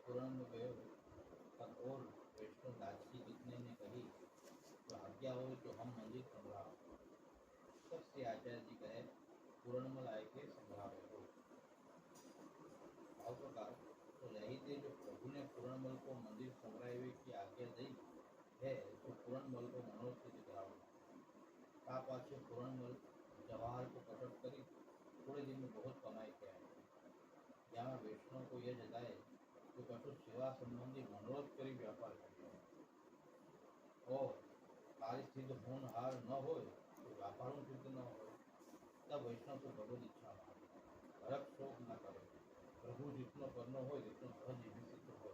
पूरण में गयो पर और वैष्णव दासी जितने ने कही तो आज्ञा हो तो हम मंदिर संग्रह। तब श्री आचार्य जी कहे पूरणमल आय के संग्रह हो। भाव प्रकार तो यही थे जो प्रभु ने पूरणमल को मंदिर संग्रह की आज्ञा दी है तो पूरणमल को मनोरथ सिद्ध कराओ। ता पाछे पूरणमल जवाहर को प्रकट करी थोड़े दिन में बहुत कमाई किया है। यहाँ वैष्णव को यह जताए तो कछु सेवा संबंधी मनोरथ करी व्यापार करियो और कार्य सिद्ध होनहार न हो तो व्यापार सिद्ध न हो तब वैष्णव को भगवत इच्छा हरक शोक न करे। प्रभु जितनो करनो हो जितनो सहज ही सिद्ध हो।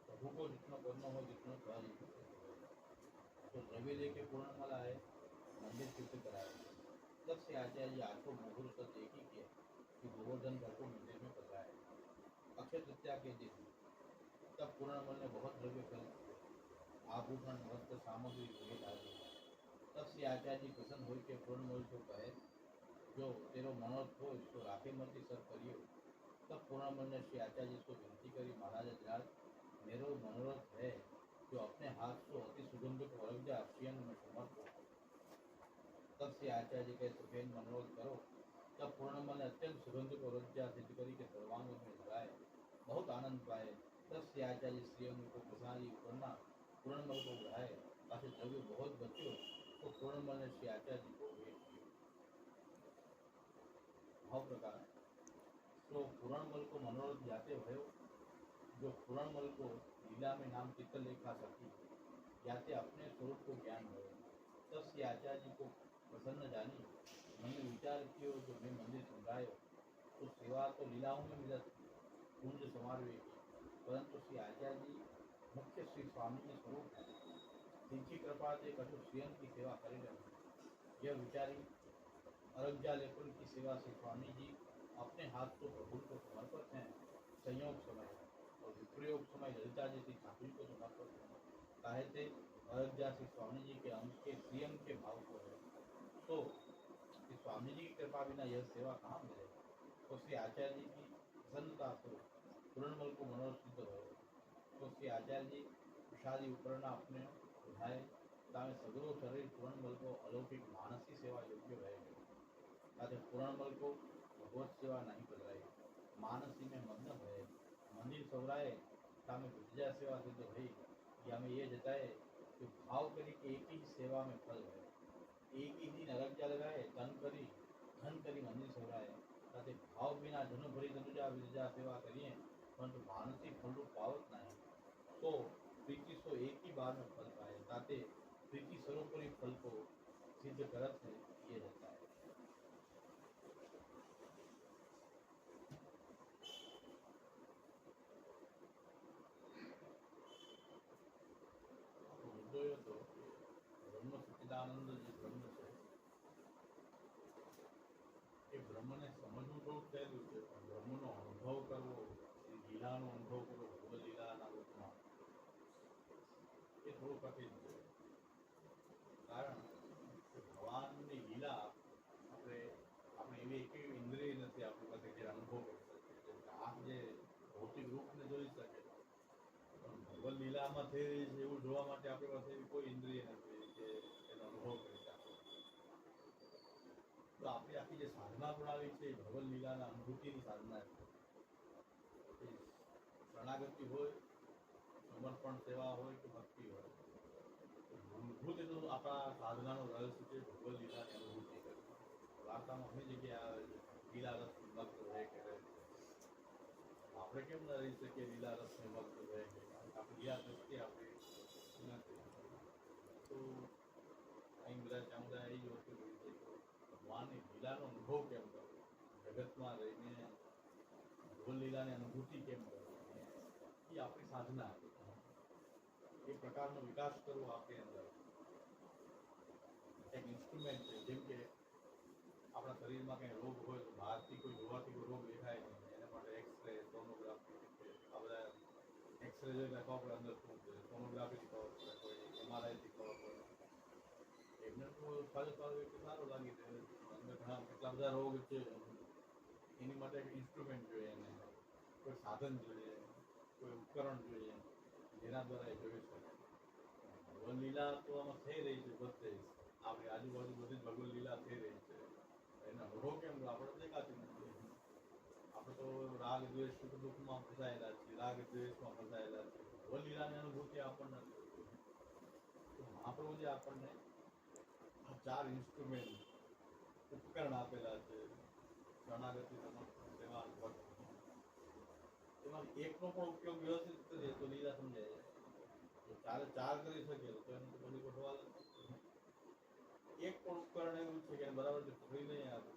प्रभु को जितना करना हो जितना सहज ही सिद्ध हो। तो द्रव्य लेके पूर्णमल आए मंदिर सिद्ध कराए। तब से आचार्य जी आठों मुहूर्त तक एक ही किया कि गोवर्धन घर को मंदिर में पधराए। अक्षय तृतीया के दिन तब पूर्णमल ने बहुत द्रव्य खरीद आभूषण वस्त्र सामग्री भेंट आदि। तब से आचार्य जी प्रसन्न हो के पूर्णमल को कहे जो तेरो मनोरथ हो इसको राखे मत सब करियो। तब पूर्णमल ने श्री आचार्य जी को विनती करी महाराज अजराज मेरो मनोरथ है जो अपने हाथ से अति सुगंधित वर्ग श्रीअंग में समर्पण। तब से आचार्य जी के सुखेन मनोरथ करो। तब पूर्णमल ने अत्यंत सुगंधित वर्जा सिद्ध करी के सर्वांग में लगाए बहुत आनंद पाए। तब से आचार्य जी श्रीअंग को प्रसादी करना पूर्णमल को बढ़ाए पास द्रव्य बहुत बच्यो तो पूर्णमल ने श्री आचार्य जी को भेंट किया। भाव प्रकार तो पूर्णमल को मनोरथ जाते भयो जो पूर्णमल को लीला में नाम चित्त लेखा सकी जाते अपने स्वरूप को ज्ञान हो। तब श्री आचार्य जी को प्रसन्न जानी मन में विचार किया जो मैं मंदिर संग्रायो तो सेवा तो लीलाओं में मिलत कुंज समारोह की परंतु श्री आचार्य जी मुख्य श्री स्वामी के स्वरूप है तिनकी कृपा से कछु स्वयं की सेवा करेगा। यह विचारी अरज्ञा लेपन की सेवा से स्वामी जी अपने हाथ को प्रभु को समर्पित हैं। संयोग समय और विप्रयोग समय ललिता जी की ठाकुर को समर्पित हैं। काहे थे अरज्ञा से स्वामी जी के अंग के श्रीअंग के भाव को है तो कि स्वामी जी की कृपा बिना यह सेवा कहाँ मिले। तो श्री आचार्य जी की प्रसन्नता से पूर्णमल को मनोरथ सिद्ध हो। तो श्री आचार्य जी प्रसादी उपकरण अपने उठाए तामे सगरो शरीर पूर्णमल को अलौकिक मानसी सेवा योग्य रहेगा। ताकि पूर्णमल को भगवत सेवा नहीं बदलाई मानसी में मग्न भय मंदिर सौराए तामे विद्या सेवा सिद्ध भई कि हमें ये जताए कि भाव करी कि एक ही सेवा में फल है। एक ही दिन अरज्ञा लगाए धन करी मंदिर सौराए ताकि भाव बिना धन भरी धनुजा विद्या सेवा करिए परंतु मानसी फल रूप पावत नहीं तो प्रीति सो एक ही बार में फल पाए ताते प्रीति सर्वोपरि फल को सिद्ध करत है ये रहता है। તો બ્રહ્મ સચ્ચિદાનંદ જે બ્રહ્મ છે એ બ્રહ્મને સમજવું થોડું સહેલું છે પણ બ્રહ્મનો અનુભવ કરવો એ લીલાનો અનુભવ કરવો ભગવદ લીલાના રૂપમાં એ થોડું કઠિન છે કારણ કે ભગવાનની લીલા આપણે આપણે એવી એક ઇન્દ્રિય નથી આપણી પાસે જે અનુભવ કરી શકીએ જેમ કે આંખ જે ભૌતિક રૂપને જોઈ શકે પણ ભગવદ લીલામાં થઈ રહી છે એવું જોવા માટે આપણી પાસે એવી કોઈ ઇન્દ્રિય નથી કે એનો અનુભવ કરી શકે। તો આપણી આખી જે સાધના પ્રણાલી છે એ ભગવદ લીલાના અનુભૂતિની સાધના છે। શરણાગતિ હોય સમર્પણ સેવા હોય કે ભક્તિ હોય મૂળભૂત એનો આપણા સાધનાનો રહસ્ય છે ભગવદ લીલાની અનુભૂતિ કરવી। વાર્તામાં ઘણી જગ્યાએ આવે છે લીલા રસ ભક્ત રહે કે રહે આપણે કેમ ન રહી શકીએ લીલા રસને ભક્ત રહે કે આપણી લીલા દ્રષ્ટિ આપણી નથી તો અહીં બધા ચામુંડા એ જ વસ્તુ જોઈ છે ભગવાનની લીલાનો અનુભવ કેમ કરવો જગતમાં રહીને ભગવદ લીલાની અનુભૂતિ કેમ કરવી એ આપણી સાધના એ પ્રકારનો વિકાસ કરવો આપણી અંદર એક ઇન્સ્ટ્રુમેન્ટ છે। જેમ કે આપણા શરીરમાં કંઈ રોગ હોય તો બહારથી કોઈ જોવાથી કોઈ રોગ દેખાય નહીં એના માટે એક્સરે સોનોગ્રાફી આ બધા એક્સરે જોઈ લખવા પડે અંદર શું છે સોનોગ્રાફીથી ખબર પડે કોઈ MRIથી ખબર પડે એમને તો સારું એટલું સારું લાગી છે અંદર ઘણા કેટલા બધા રોગ છે એની માટે એક ઇન્સ્ટ્રુમેન્ટ જોઈએ એને કોઈ સાધન જોઈએ કોઈ ઉપકરણ જોઈએ જેના દ્વારા એ જોઈ શકે. ભગવન લીલા તો આમાં થઈ રહી છે બધે આપણી આજુબાજુ બધી જ ભગવન લીલા થઈ રહી છે. એને અનુભવ કેમ આપણે દેખાતી નથી. આપણે તો રાગ દ્વેષ સુખ દુઃખમાં ફસાયેલા છીએ, રાગ દ્વેષમાં ફસાયેલા છીએ. ભગવન લીલાની અનુભૂતિ આપણને નથી. તો મહાપ્રભુજી આપણને આ 4 ઇન્સ્ટ્રુમેન્ટ ઉપકરણ આપેલા છે. શરણાગતિ, સમર્પણ, સેવા અને ભક્તિ. એમાં એકનો પણ ઉપયોગ વ્યવસ્થિત કરીએ તો લીલા સમજાય જાય. જો ચારે 4 કરી શકીએ તો એનું તો બધી ગોઠવાલ એક પણ ઉપકરણ એવું છે કે બરાબર જે પકડી નહીં આવે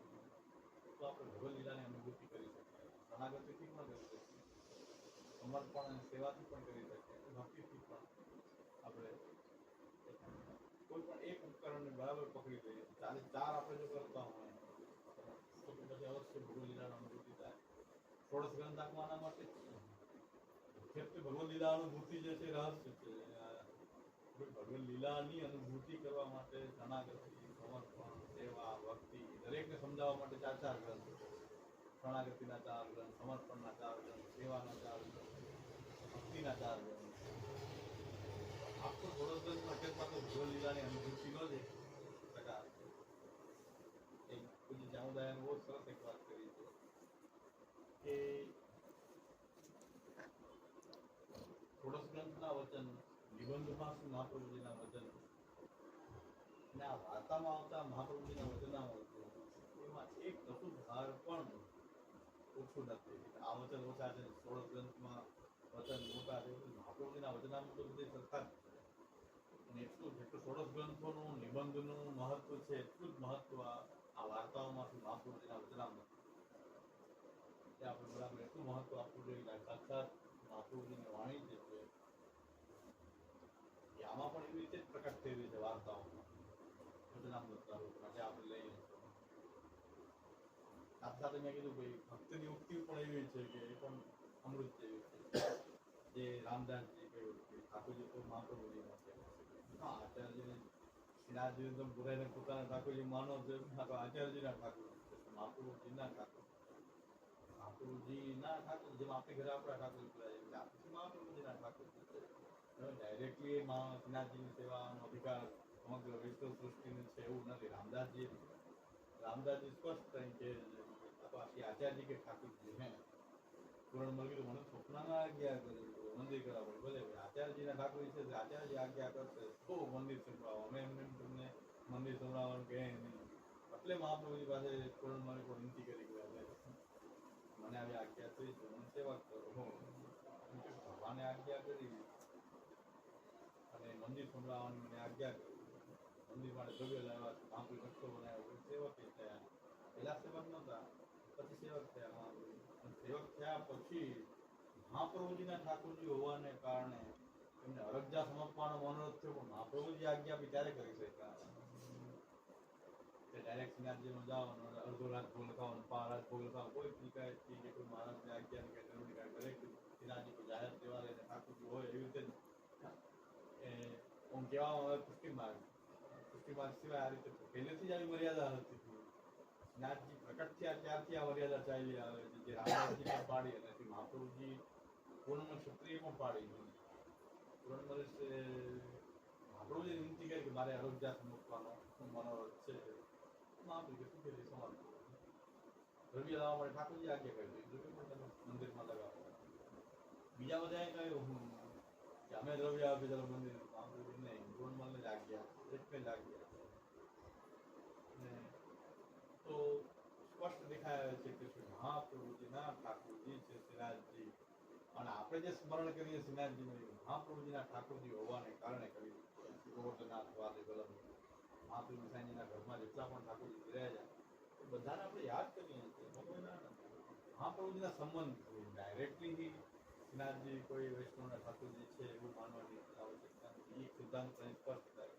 તો આપણે ભગવન લીલાની અનુભૂતિ કરી શકીએ. શરણાગતિથી પણ કરી શકીએ, સમર્પણ અને સેવાથી પણ કરી શકીએ, ભક્તિથી પણ આપણે કોઈ પણ એક ઉપકરણને બરાબર પકડી લઈએ. 4 આપણે જો કરતા હોય તો પછી અવશ્ય ભગવન લીલાની અનુભૂતિ થાય. ષોડશ ગ્રંથ આના માટે મુખ્યત્વે ભગવન લીલા અનુભૂતિ જે છે રહસ્ય છે. ભગવન લીલાની અનુભૂતિ કરવા માટે શરણાગતિ, સમર્પણ, સેવા, ભક્તિ દરેકને સમજાવવા માટે 4 ગ્રંથો છે. શરણાગતિના 4 ગ્રંથ, સમર્પણના 4 ગ્રંથ, સેવાના 4 ગ્રંથ, ભક્તિના 4 ગ્રંથ. આખો ષોડશ ગ્રંથ હકીકતમાં તો ભગવન લીલાની અનુભૂતિનો જ એક પ્રકાર છે. એક પૂજ્ય જામુદાયાને બહુ સરસ એક વાત કરી છે કે ષોડશ ગ્રંથના વચન, નિબંધમાં શું મહાપ્રભુજીના વચન અને આ વાર્તામાં આવતા મહાપ્રભુજીના વચનના વચન એમાં એક કશું ભાર પણ ઓછું નથી. આ વચન ઓછા છે, ષોડશ ગ્રંથમાં વચન મોટા છે. મહાપ્રભુજીના વચનામાં તો બધી સરખા જ છે. અને એટલું જેટલું ષોડશ ગ્રંથોનું નિબંધનું મહત્વ છે એટલું જ મહત્વ આ વાર્તાઓમાંથી મહાપ્રભુજીના વચનામાં છે. આપણે બરાબર એટલું મહત્વ આપવું જોઈએ. સાક્ષાત મહાપ્રભુજીની વાણી જે છે એ આમાં પણ એવી રીતે જ પ્રકટ થઈ રહી છે વાર્તાઓમાં. વચનામૃતના રૂપમાં જે આપણે લઈએ છીએ. સાથે સાથે મેં કીધું ભાઈ ભક્તની ઉક્તિ પણ એવી છે કે એ પણ અમૃત જેવી છે. જે રામદાસજી કહ્યું કે ઠાકોરજી તો મહાપ્રભુજીના છે. હા, આચાર્યજીને શ્રીનાથજી તો બધાને પોતાના ઠાકોરજી માનો છે. તો આચાર્યજીના ઠાકોરજી છે, મહાપ્રભુજીના ઠાકોર. મહાપ્રભુજીના ઠાકોર જેમ આપણી ઘરે આપણા ઠાકોરજી બોલાય છે, મહાપ્રભુજીના ઠાકોરજી છે. ડાયરેક્ટલી શ્રીનાથજીની સેવાનો અધિકાર સમગ્ર વિશ્વ સૃષ્ટિને છે એવું નથી. રામદાસજી સ્પષ્ટ કહી કે આપણી આચાર્યજી કે ઠાકોરજી હે પૂરણ મળી મને સ્વપ્નમાં આજ્ઞા કરી મંદિર કરવા પડે. ભલે આચાર્યજીના ઠાકોરજી છે, આચાર્યજી આજ્ઞા કરશે તો મંદિર સંભળાવો. અમે એમને તમને મંદિર સંભળાવવાનું કહે નહીં. એટલે મહાપ્રભુજી પાસે પૂરણ મળી પણ વિનંતી કરી ગયા મને આવી આજ્ઞા થઈ છે, મને સેવા કરો. ભગવાને આજ્ઞા કરી અને મંદિર સંભળાવવાની મને આજ્ઞા કરી. મંદિર માટે દ્રવ્ય લાવ્યા, મહાપ્રભુ નકશો બનાવ્યો, સેવક થયા. પહેલા સેવક નહોતા, પછી સેવક થયા મહાપ્રભુ. સેવક થયા પછી મહાપ્રભુજીના ઠાકોરજી હોવાને કારણે એમને અરજ્જા સમર્પવાનો મનોરથ થયો. પણ મહાપ્રભુજી આજ્ઞા બી ત્યારે કરી શક્યા કે ડાયરેક્ટ શ્રીનાથજીનો જાઓ અડધો રાત ભોગ લખાવો, પાર રાત ભોગ લખાવો. કોઈ શિકાયતથી કે કોઈ મહારાજની આજ્ઞાની કઈ જરૂર નહીં. દરેક શ્રીનાથજી કોઈ જાહેર તહેવાર એને ઠાકોરજી હોય એવી રીતે આમ કહેવામાં આવે પુષ્ટિ માર્ગ સિવાય આ રીતે પહેલેથી જ આવી મર્યાદા હતી. શ્રીનાથજી પ્રકટ થયા ત્યારથી આ મર્યાદા ચાલી આવે છે. જે રામદાસજી પણ પાડી અને મહાપ્રભુજી પૂર્ણ ક્ષત્રિય પણ પાડી. મહાપ્રભુજી વિનંતી કરી કે મારે અયોધ્યા મૂકવાનો મનોરથ છે. મહાપ્રભુ શું કરી સમાપ્ત દ્રવ્ય લાવવા માટે ઠાકોરજી આજ્ઞા કરી દીધી. દ્રવ્ય પણ તમે મંદિરમાં લગાવો. બીજા બધાએ કહ્યું કે અમે દ્રવ્ય આપી ચાલો મંદિર. મહાપ્રભુજી નહીં, પૂર્ણમલને જ આજ્ઞા, એકને જ આજ્ઞા. તો સ્પષ્ટ દેખાય છે કે શ્રી મહાપ્રભુજીના ઠાકોરજી છે શ્રીનાથજી. અને આપણે જે સ્મરણ કરીએ શ્રીનાથજીનું મહાપ્રભુજીના ઠાકોરજી હોવાને કારણે કરીએ. ગોવર્ધનનાથ વાદે ગલમ મહાપ્રભુ સાંઈજીના ઘરમાં જેટલા પણ ઠાકોરજી બિરાજ્યા એ બધાને આપણે યાદ કરીએ છીએ. મહાપ્રભુજીના સંબંધ ડાયરેક્ટલી શ્રીનાથજી કોઈ વૈષ્ણવના ઠાકોરજી છે એવું માનવાની આવશ્યકતા નથી. એક સિદ્ધાંત સ્પષ્ટ થાય.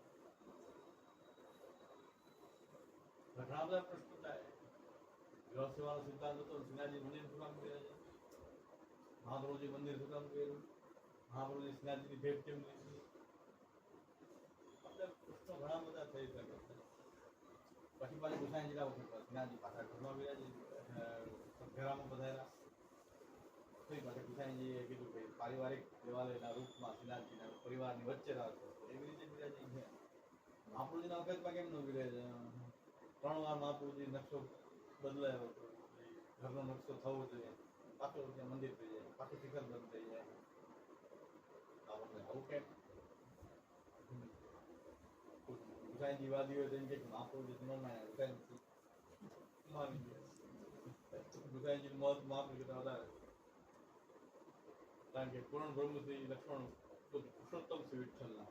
ઘણા બધા પ્રશ્નો થાય. ગૃહ સેવાનો સિદ્ધાંત હતો, શ્રીનાથજી મંદિર શું કામ કર્યા છે? મહાપ્રભુજી મંદિર શું કામ કર્યું? મહાપ્રભુજી શ્રીનાથજીની ભેટ કેમ લીધી? પ્રશ્નો ઘણા બધા થઈ શકે છે. પછી પાછી ગુસાઈજીના વખત શ્રીનાથજી પાછા ઘરમાં ગયા છે, ઘેરામાં પધાર્યા. ફરી પાછા ગુસાઈજીએ કીધું કે પારિવારિક દેવાલયના રૂપમાં શ્રીનાથજીના પરિવારની વચ્ચે રાખો. એવી રીતે બિરાજી છે. મહાપ્રભુજીના વખતમાં કેમ ન બિરાજે? 3 વાર મહાપ્રભુજી નકશો બદલાયો હતો. ઘરનો નકશો થવો જોઈએ, પાછો ત્યાં મંદિર થઈ જાય, પાછું શિખર બંધ થઈ જાય. આપણને આવું કેમ? ગુસાઈજી વાદીઓ જેમ કે મહાપ્રભુજી ન માન્યા, ગુસાઈજી માની ગયા. ગુસાઈજી મત મહાપ્રભુ કરતા વધારે, કારણ કે પૂર્ણ બ્રહ્મ શ્રી લક્ષ્મણ પુરુષોત્તમ શ્રી વિઠ્ઠલના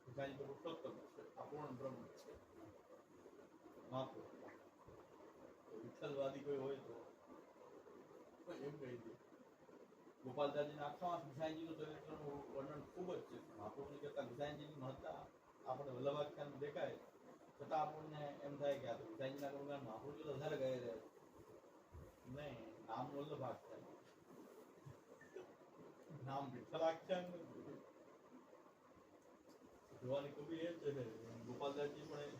ગુસાઈજી તો પુરુષોત્તમ છે, આ પૂર્ણ બ્રહ્મ છે મહાપ્રભુ. વિઠ્ઠલવાદી કોઈ હોય તો એમ કહી દે. ગોપાલદાસજીના આખામાં ગુસાઈજીનું ચરિત્રનું વર્ણન ખૂબ જ છે. મહાપ્રભુજી કરતા ગુસાઈજીની મહત્તા આપણે વલ્લભાખ્યાનમાં દેખાય, છતાં આપણને એમ થાય કે આ તો ગુસાઈજીના ગુણગાન મહાપ્રભુજી તો વધારે ગાઈ રહ્યા છે. નહીં, નામ વલ્લભાખ્યાન, નામ વિઠ્ઠલાખ્યાન નથી. જોવાની કવિ એ છે ગોપાલદાસજી પણ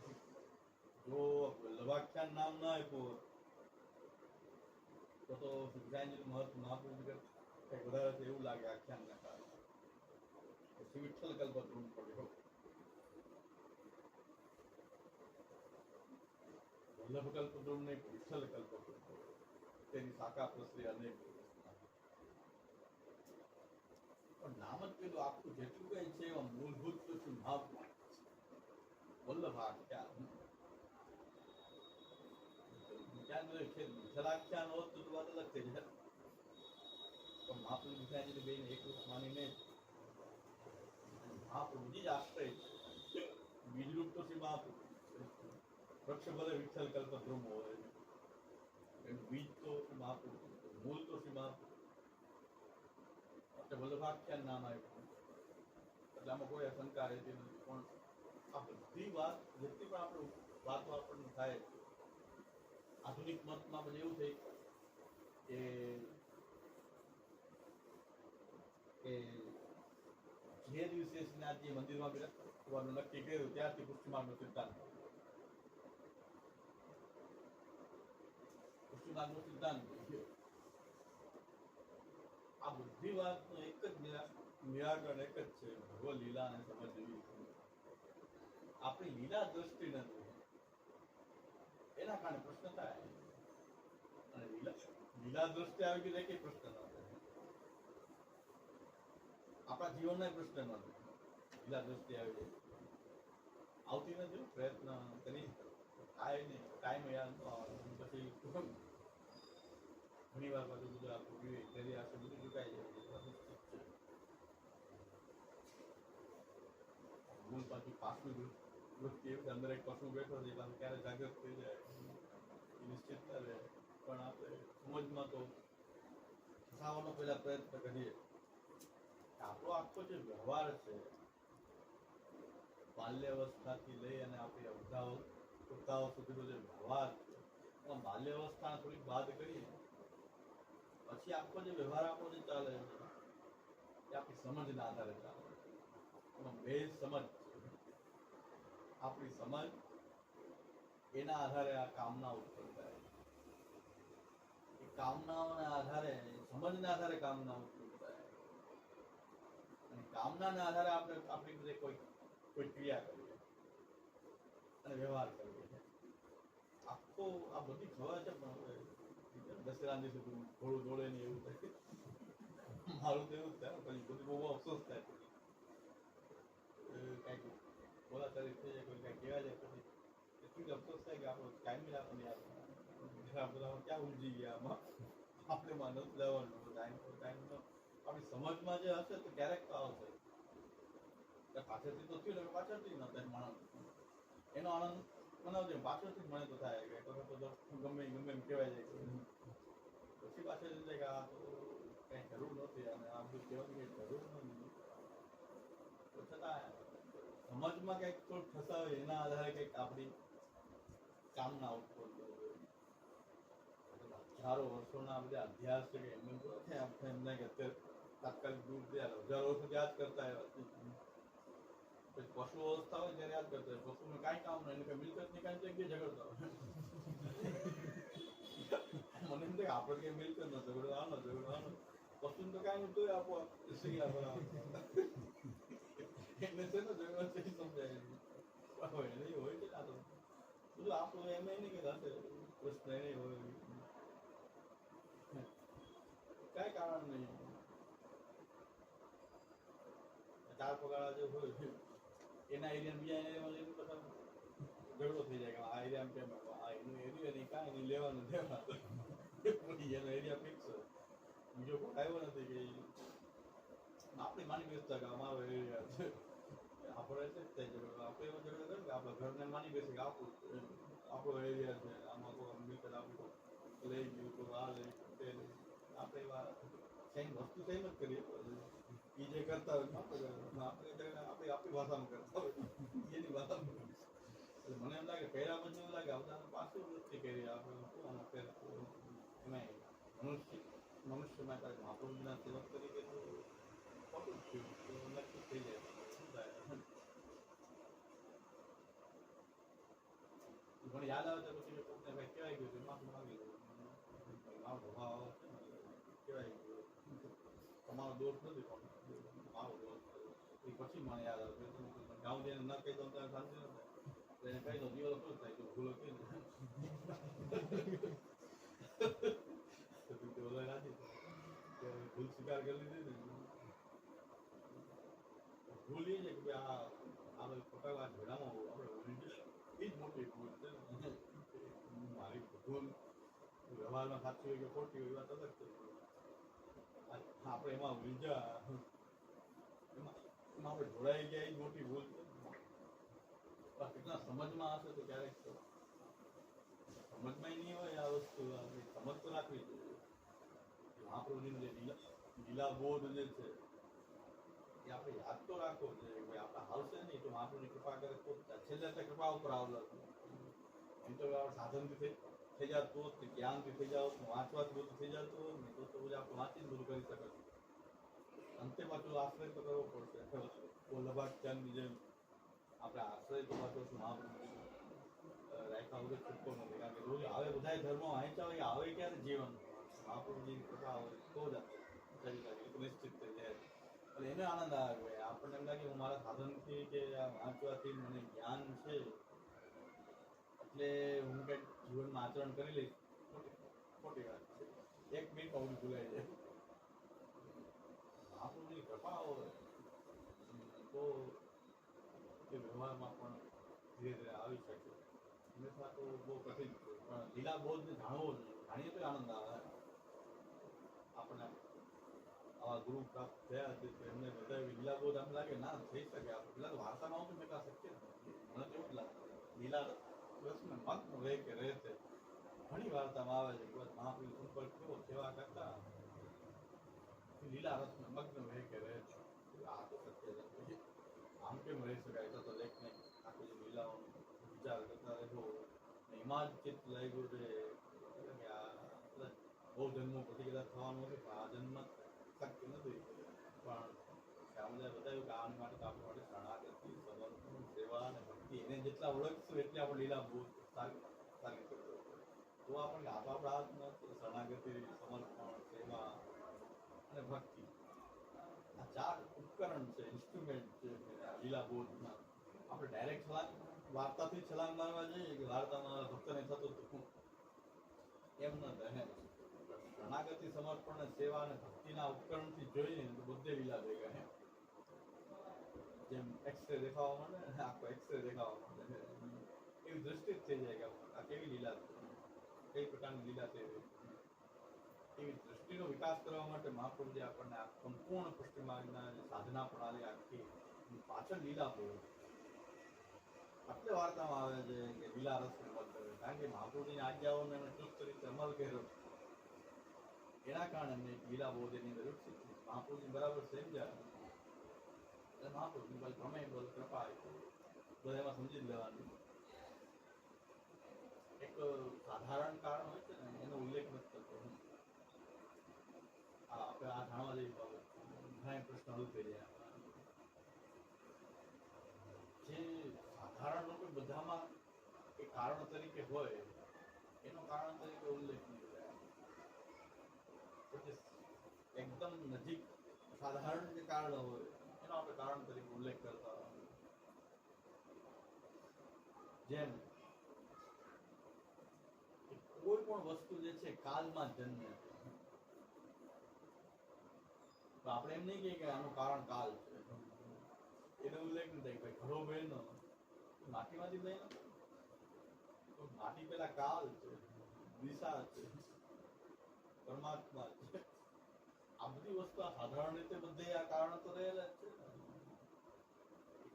જો વલ્લભાખ્યાન નામ ના આપ્યું તો ગુસાઈજીનું મહત્વ મહાપ્રભુજી કરતા કંઈક વધારે છે એવું લાગે આખ્યાનના કારણે. પછી વિઠ્ઠલ કલ્પદ્રુમ પડ્યો. વલ્લભ કલ્પદ્રુમ નહીં, વિઠ્ઠલ કલ્પદ્રુમ. તેની શાખા પ્રસરી અનેક. પણ નામ જ પેલું આખું જેટલું કઈ છે એવા મૂળભૂત તો શું મહાત્મા વલ્લભાખ્યાન. ક્યાં છે વિઠ્ઠલાખ્યાન હોત તો વાત અલગ થઈ જાય. પણ મહાપ્રભુ ગુસાઈજીને બેને એકરૂપ માનીને મહાપ્રભુજી જ આશ્રય છે. બીજરૂપ તો શ્રી મહાપ્રભુ. વૃક્ષ ભલે વિઠ્ઠલ કલ્પદ્રુમ હોય, એનું બીજ તો શ્રી મહાપ્રભુ, મૂળ તો શ્રી મહાપ્રભુ. એટલે વલ્લભાખ્યાન નામ આવ્યું. એટલે આમાં કોઈ શંકા રહેતી નથી. પણ આ બધી વાત જેટલી પણ આપણે વાતો આપણને થાય, આધુનિક મતમાં બધું એવું થઈ કે જે દિવસે શ્રીનાથજી મંદિરમાં બિરાજવાનું નક્કી કર્યું ત્યારથી પુષ્ટિમાર્ગનો સિદ્ધાંત. પુષ્ટિમાર્ગનો સિદ્ધાંત આ બધી વાતનું એક જ નિરાકરણ એક જ છે, ભગવદ લીલાને સમજવી. આપણી લીલા દ્રષ્ટિ નથી, એના કારણે પ્રશ્ન થાય. અને લીલા દ્રષ્ટિ આવી ગઈ કઈ પ્રશ્ન ન થાય. આપણા જીવનના પ્રશ્ન નથી, લીલા દ્રષ્ટિ આવી જાય આવતી નથી. પ્રયત્ન કરી થાય નહીં, ટાઈમ યાદ ન આવે. પછી ઘણી વાર બધું બધું આપણું ઘરે આખું બધું ચૂકાઈ જાય. ભૂલ પાછી પાછું વૃત્તિ એવી અંદર એક પશુ બેઠો છે, પાછું ક્યારે જાગૃત થઈ જાય એ નિશ્ચિત ન રહે. પણ આપણે સમજમાં તો ફસાવાનો પહેલા પ્રયત્ન કરીએ. આપણો આખો જે વ્યવહાર છે, બાલ્યાવસ્થાથી લઈ અને આપણી વૃદ્ધાવ સુધીનો જે વ્યવહાર છે, એમાં બાલ્યાવસ્થાને થોડીક બાદ કરીએ પછી આખો જે વ્યવહાર આપણો જે ચાલે એ આપણી સમજના આધારે ચાલે. એમાં બે સમજ છે. આપણી સમજ, એના આધારે આ કામના ઉત્પન્ન થાય. એ કામનાઓના આધારે, સમજના આધારે કામના ઉત્પન્ન થાય. અને કામનાના આધારે આપણે આપણી બધે કોઈ ક્રિયા કરીએ અને વ્યવહાર કરીએ. આખો આ બધી ખબર છે, પણ હવે દશેરા દિવસે થોડું દોડે ને એવું થાય. મારું તો એવું જ થાય. પછી બધું બહુ અફસોસ થાય. કંઈક બોલાચાલી થઈ જાય, કોઈ કંઈક કહેવાય જાય, પછી એટલું જ અફસોસ થાય કે આપણો ટાઈમ જ આપણને બધા ક્યાં ઉલજી ગયા આમાં. આપણે માં નથી જવાનું ટાઈમ આપણી સમજમાં જે હશે તો ક્યારેક તો આવશે. પાછળથી તો થયું ને પાછળથી ન થાય. માણસ એનો આનંદ મનાવજો, પાછળથી મને તો થાય કે ગમે એમ કહેવાય જાય. પછી પાછળ કે આ તો કઈ જરૂર નથી અને આ બધું કહેવાની કઈ જરૂર નથી. તો છતાં સમજમાં કંઈક થોડું ફસાવે, એના આધારે કંઈક આપણી કામના ઉત્પન્ન કરવી. હજારો વર્ષોના બધા અભ્યાસ છે કે એમને આપણે એમને કે અત્યારે તાત્કાલિક દૂર થયા, હજારો વર્ષો યાદ કરતા એવા. પશુ અવસ્થા હોય ત્યારે યાદ કરતા હોય. પશુને કાંઈ કામ નહીં, એટલે મિલકત ની કાંઈ જગ્યાએ ઝઘડતા હોય. મને એમ થાય આપણે કઈ મિલકત ન ઝઘડો આનો. પસંદ તો કાંઈ નહીં તોય આપો સૈયા બરાબર એને છે ને જોયું છે સમજાય હોય નહીં હોય છે આ તો બધું આપણું એમ નહીં કે હશે પ્રશ્ન નહીં હોય કાંઈ કારણ નહીં ચાર પગાર જે હોય એના એરિયા બીજા એરિયામાં જઈને બધા ઝઘડો થઈ જાય કે આ એરિયામાં કેમ આ એનું એરિયા નહીં કાંઈ નહીં લેવાનું દેવાનું એનો એરિયા ફિક્સ બીજો કોઈ આવ્યો નથી કે આપણી માની બેસતા કે અમારો એરિયા છે આપણે એટલે જ થાય છે આપણે એવો ઝઘડો કરે કે આપણા ઘરને માની બેસે કે આપણો એરિયા છે આમાં કોઈ મિત્ર આપણું લઈ ગયું તો આ લઈ ગયું તે લઈ આપણે એવા સેમ વસ્તુ સેમ જ કરીએ એ જે કરતા હોય આપણે આપણી ભાષામાં કરતા હોય એની ભાષામાં એટલે મને એમ લાગે પહેલા પછી એવું લાગે આવતા પાછું વૃત્તિ કરી આપણે શું આમાં ફેર એમાં મનુષ્યમાં કાંઈક મહાપ્રભુના સેવક તરીકે તો ખોટું જ થયું તો નક્કી થઈ જાય શું થાય મને યાદ આવે તો પછી કોકને કંઈક કહેવાય ગયું છે માફી માંગી દઉં મારો સ્વભાવ છે ને કહેવાય ગયું તમારો દોષ નથી પણ મારો દોષ એ પછી મને યાદ આવે ગાઉં જઈને ન કહી દઉં ત્યારે શાંતિ ન થાય એને કહી દઉં દીવાલો શું થાય તો ભૂલો કહી દઉં ભૂલ સ્વીકાર કરી લીધી ને ભૂલ એ છે કે ભાઈ આ બધી ખોટા વાત ભેડામાં આપણે એ જ મોટી ભૂલ છે મારી ભૂલ વ્યવહારમાં સાચી હોય કે ખોટી હોય એ વાત અલગ છે આપણે એમાં ઉલઝા એમાં આપણે જોડાઈ ગયા એ જ મોટી ભૂલ છે કેટલા સમજમાં હશે તો ક્યારેક સમજમાં નહીં હોય આ વસ્તુ આપણે સમજ તો રાખવી જોઈએ મહાપ્રભુજીનો જે લીલાબોધ જે છે એ આપણે યાદ તો રાખવો જોઈએ કે આપણે હાલશે નહીં તો મહાપ્રભુની કૃપા કરે તો છેલ્લે કૃપા ઉપર આવેલા એમ તો આપણે સાધનથી થઈ જતું હોત ને જ્ઞાનથી થઈ જાવ વાંચવાથી બધું થઈ જતું હોત ને તો બધું આપણે વાંચીને બધું કરી શકે અંતે પાછું આશ્રય તો કરવો પડશે વલ્લભાચાર્યની જેમ આપણે આશ્રય તો પાછો મહાપ્રભુ રાખ્યા વગર છૂટતો નથી કારણ કે રોજ આવે બધા ધર્મો વાંચ્યા હોય આવે ક્યારે જીવન મહાપ્રભુજીની કૃપા હોય તો જ નિશ્ચિત થઈ જાય એટલે એને આનંદ આવે આપણને એમ લાગે હું મારા સાધનથી કે વાંચવાથી મને જ્ઞાન છે એટલે હું કંઈક જીવનમાં આચરણ કરી લઈશ ખોટી વાત છે એક મિનિટ અવરું ભૂલાઈ જાય મહાપ્રભુની કૃપા હોય તો એ વ્યવહારમાં પણ ધીરે ધીરે આવી શકે હંમેશા તો બહુ કઠિન છે પણ લીલા બોધને જાણવો જોઈએ જાણીએ તો આનંદ આવે આપણને આવા ગુરુ પ્રાપ્ત થયા છે તો એમને બધા લીલા બોધ આમ લાગે ના થઈ શકે આપણે પેલા તો વાર્તામાં આવું તો મેં શક્ય મને તો એવું જ લાગે લીલા રસને મગ્ન રહે કે રહે છે ઘણી વાર્તામાં આવે છે કે મહાપ્રભુ સંપર્ક કેવો સેવા કરતા લીલા રસને મગ્ન રહે કે રહે છે આ તો સત્ય છે આમ કેમ રહી શકાય તો લેખને આખી જે લીલાઓનો વિચાર કરતા રહેવો એમાં જ ચિત્ત લઈ ગયું છે કે આ બહુ જન્મો પછી કદાચ થવાનું છે પણ આ જન્મ શક્ય નથી પણ શ્યામલાએ બતાવ્યું કે આની માટે આપણી માટે શરણાગતિ સમર્પણ સેવા અને ભક્તિ એને જેટલા ઓળખશું એટલે આપણે લીલા બહુ સારી શકશું તો આપણને આપણા હાથમાં શરણાગતિ સમર્પણ સેવા અને ભક્તિ આ ચાર ઉપકરણ છે ઇન્સ્ટ્રુમેન્ટ છે લીલા બોધના આપણે ડાયરેક્ટ છલાંગ વાર્તાથી છલાંગ મારવા જઈએ કે વાર્તામાં ભક્તને થતું હતું એમ ન થાય શરણાગતિ સમર્પણ સેવા અને ભક્તિના ઉપકરણથી જોઈએ તો બધે લીલા ભેગા હે જેમ એક્સરે દેખાવા માંડે ને આખો એક્સરે દેખાવા માંડે એવી દ્રષ્ટિ જ થઈ જાય કે આ કેવી લીલા છે કઈ પ્રકારની લીલા છે એવી દ્રષ્ટિનો વિકાસ કરવા માટે મહાપ્રભુજી આપણને આ સંપૂર્ણ પુષ્ટિમાર્ગના સાધના પ્રણાલી આખી પાછળ લીલા બોધ એટલે વાર્તામાં આવે છે કે લીલા રસ અમલ કરે કારણ કે મહાપ્રભુજીની આજ્ઞાઓને એમણે ચુસ્ત રીતે અમલ કર્યો એના કારણે એમને લીલા બોધ એની અંદર વિકસિત મહાપ્રભુજી બરાબર સમજ્યા એટલે મહાપ્રભુજી ભાઈ ગમે બોલ કૃપા બધા એમાં સમજી જ લેવાનું એક સાધારણ કારણ હોય છે ને એનો ઉલ્લેખ નથી કરતો આપણે આ જાણવા જેવી બાબત ઘણા પ્રશ્ન હલ થઈ જાય જે સાધારણ લોકો બધામાં એ કારણ તરીકે હોય એનો કારણ તરીકે ઉલ્લેખ નહીં થાય પછી એકદમ સાધારણ જે કારણ હોય એનો આપણે કારણ તરીકે ઉલ્લેખ કરતા હોય. જેમ કોઈ પણ વસ્તુ જે છે કાલમાં જન્મે છે, તો આપણે એમ નહીં કહીએ કે આનું કારણ કાલ છે. એનો ઉલ્લેખ નહીં થાય. ભાઈ ઘડો બહેનો માટીમાંથી બહેનો, તો માટી પેલા કાલ છે, દિશા છે, પરમાત્મા છે. આ બધી વસ્તુ સાધારણ રીતે બધે આ કારણ તો રહેલા જ છે.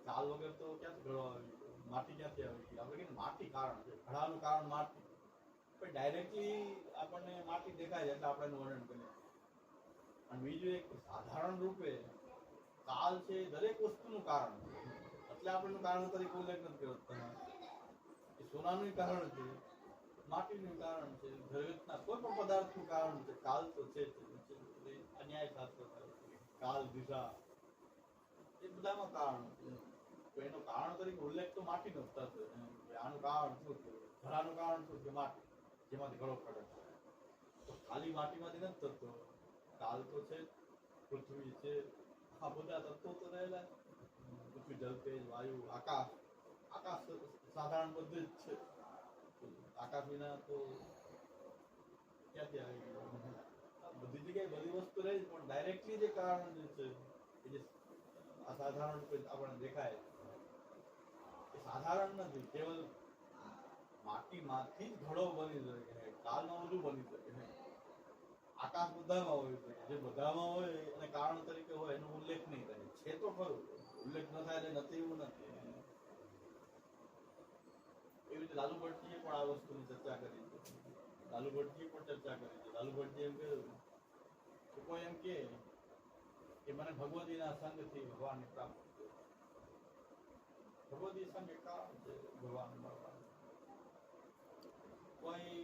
કાલ વગર તો ક્યાંથી ઘડો આવી, માટી ક્યાંથી આવી? આપણે કહીએ માટી કારણ છે, ઘડાનું કારણ માટી. પણ ડાયરેક્ટલી આપણને માટી દેખાય છે એટલે આપણે એનું વર્ણન કરીએ. અને બીજું એક સાધારણ રૂપે કાલ છે દરેક વસ્તુનું કારણ છે, એટલે આપણે કારણ તરીકે ઉલ્લેખ નથી કર્યો. એ સોનાનું કારણ છે, માટીનું કારણ છે, જગતના કોઈ પણ પદાર્થનું કારણ છે. કાલ તો છે અન્યાય શાસ્ત્ર કાલ દિશા એ બધામાં કારણ છે. તો એનો કારણ તરીકે ઉલ્લેખ તો માટીનો જ થશે. આનું કારણ શું છે? ઘડાનું કારણ શું છે? માટી, જેમાંથી ઘડો પડે છે. તો ખાલી માટીમાંથી નથી થતો. કાલ તો છે, પૃથ્વી છે, આ બધા તત્વો તો રહેલા. પૃથ્વી, જલ, તેજ, વાયુ, આકાશ. આકાશ સાધારણ બધું જ છે. આકાશ વિના તો ક્યાંથી આવી ગયું? બધી જગ્યાએ બધી વસ્તુ રહે, પણ ડાયરેક્ટલી જે કારણ જે છે એ જે અસાધારણ રૂપે આપણને દેખાય એ સાધારણ નથી. કેવલ માટીમાંથી જ ઘડો બની શકે, કાલમાં બધું બની શકે. આકાશ બધામાં હોય શકે, જે બધામાં હોય અને કારણ તરીકે હોય એનો ઉલ્લેખ નહીં થાય. છે તો ખરું, ઉલ્લેખ ન થાય એટલે નથી એવું નથી. એવી રીતે લાલુ ભટ્ટીએ પણ આ વસ્તુની ચર્ચા કરી છે. લાલુ ભટ્ટીએ પણ ચર્ચા કરી છે. લાલુ ભટ્ટીએ એમ કહ્યું કે કોઈ એમ કે મને ભગવતીના સંગથી ભગવાનને પ્રાપ્ત થયો. ભગવતી સંગ એક કારણ છે ભગવાન મળવાનું. કોઈ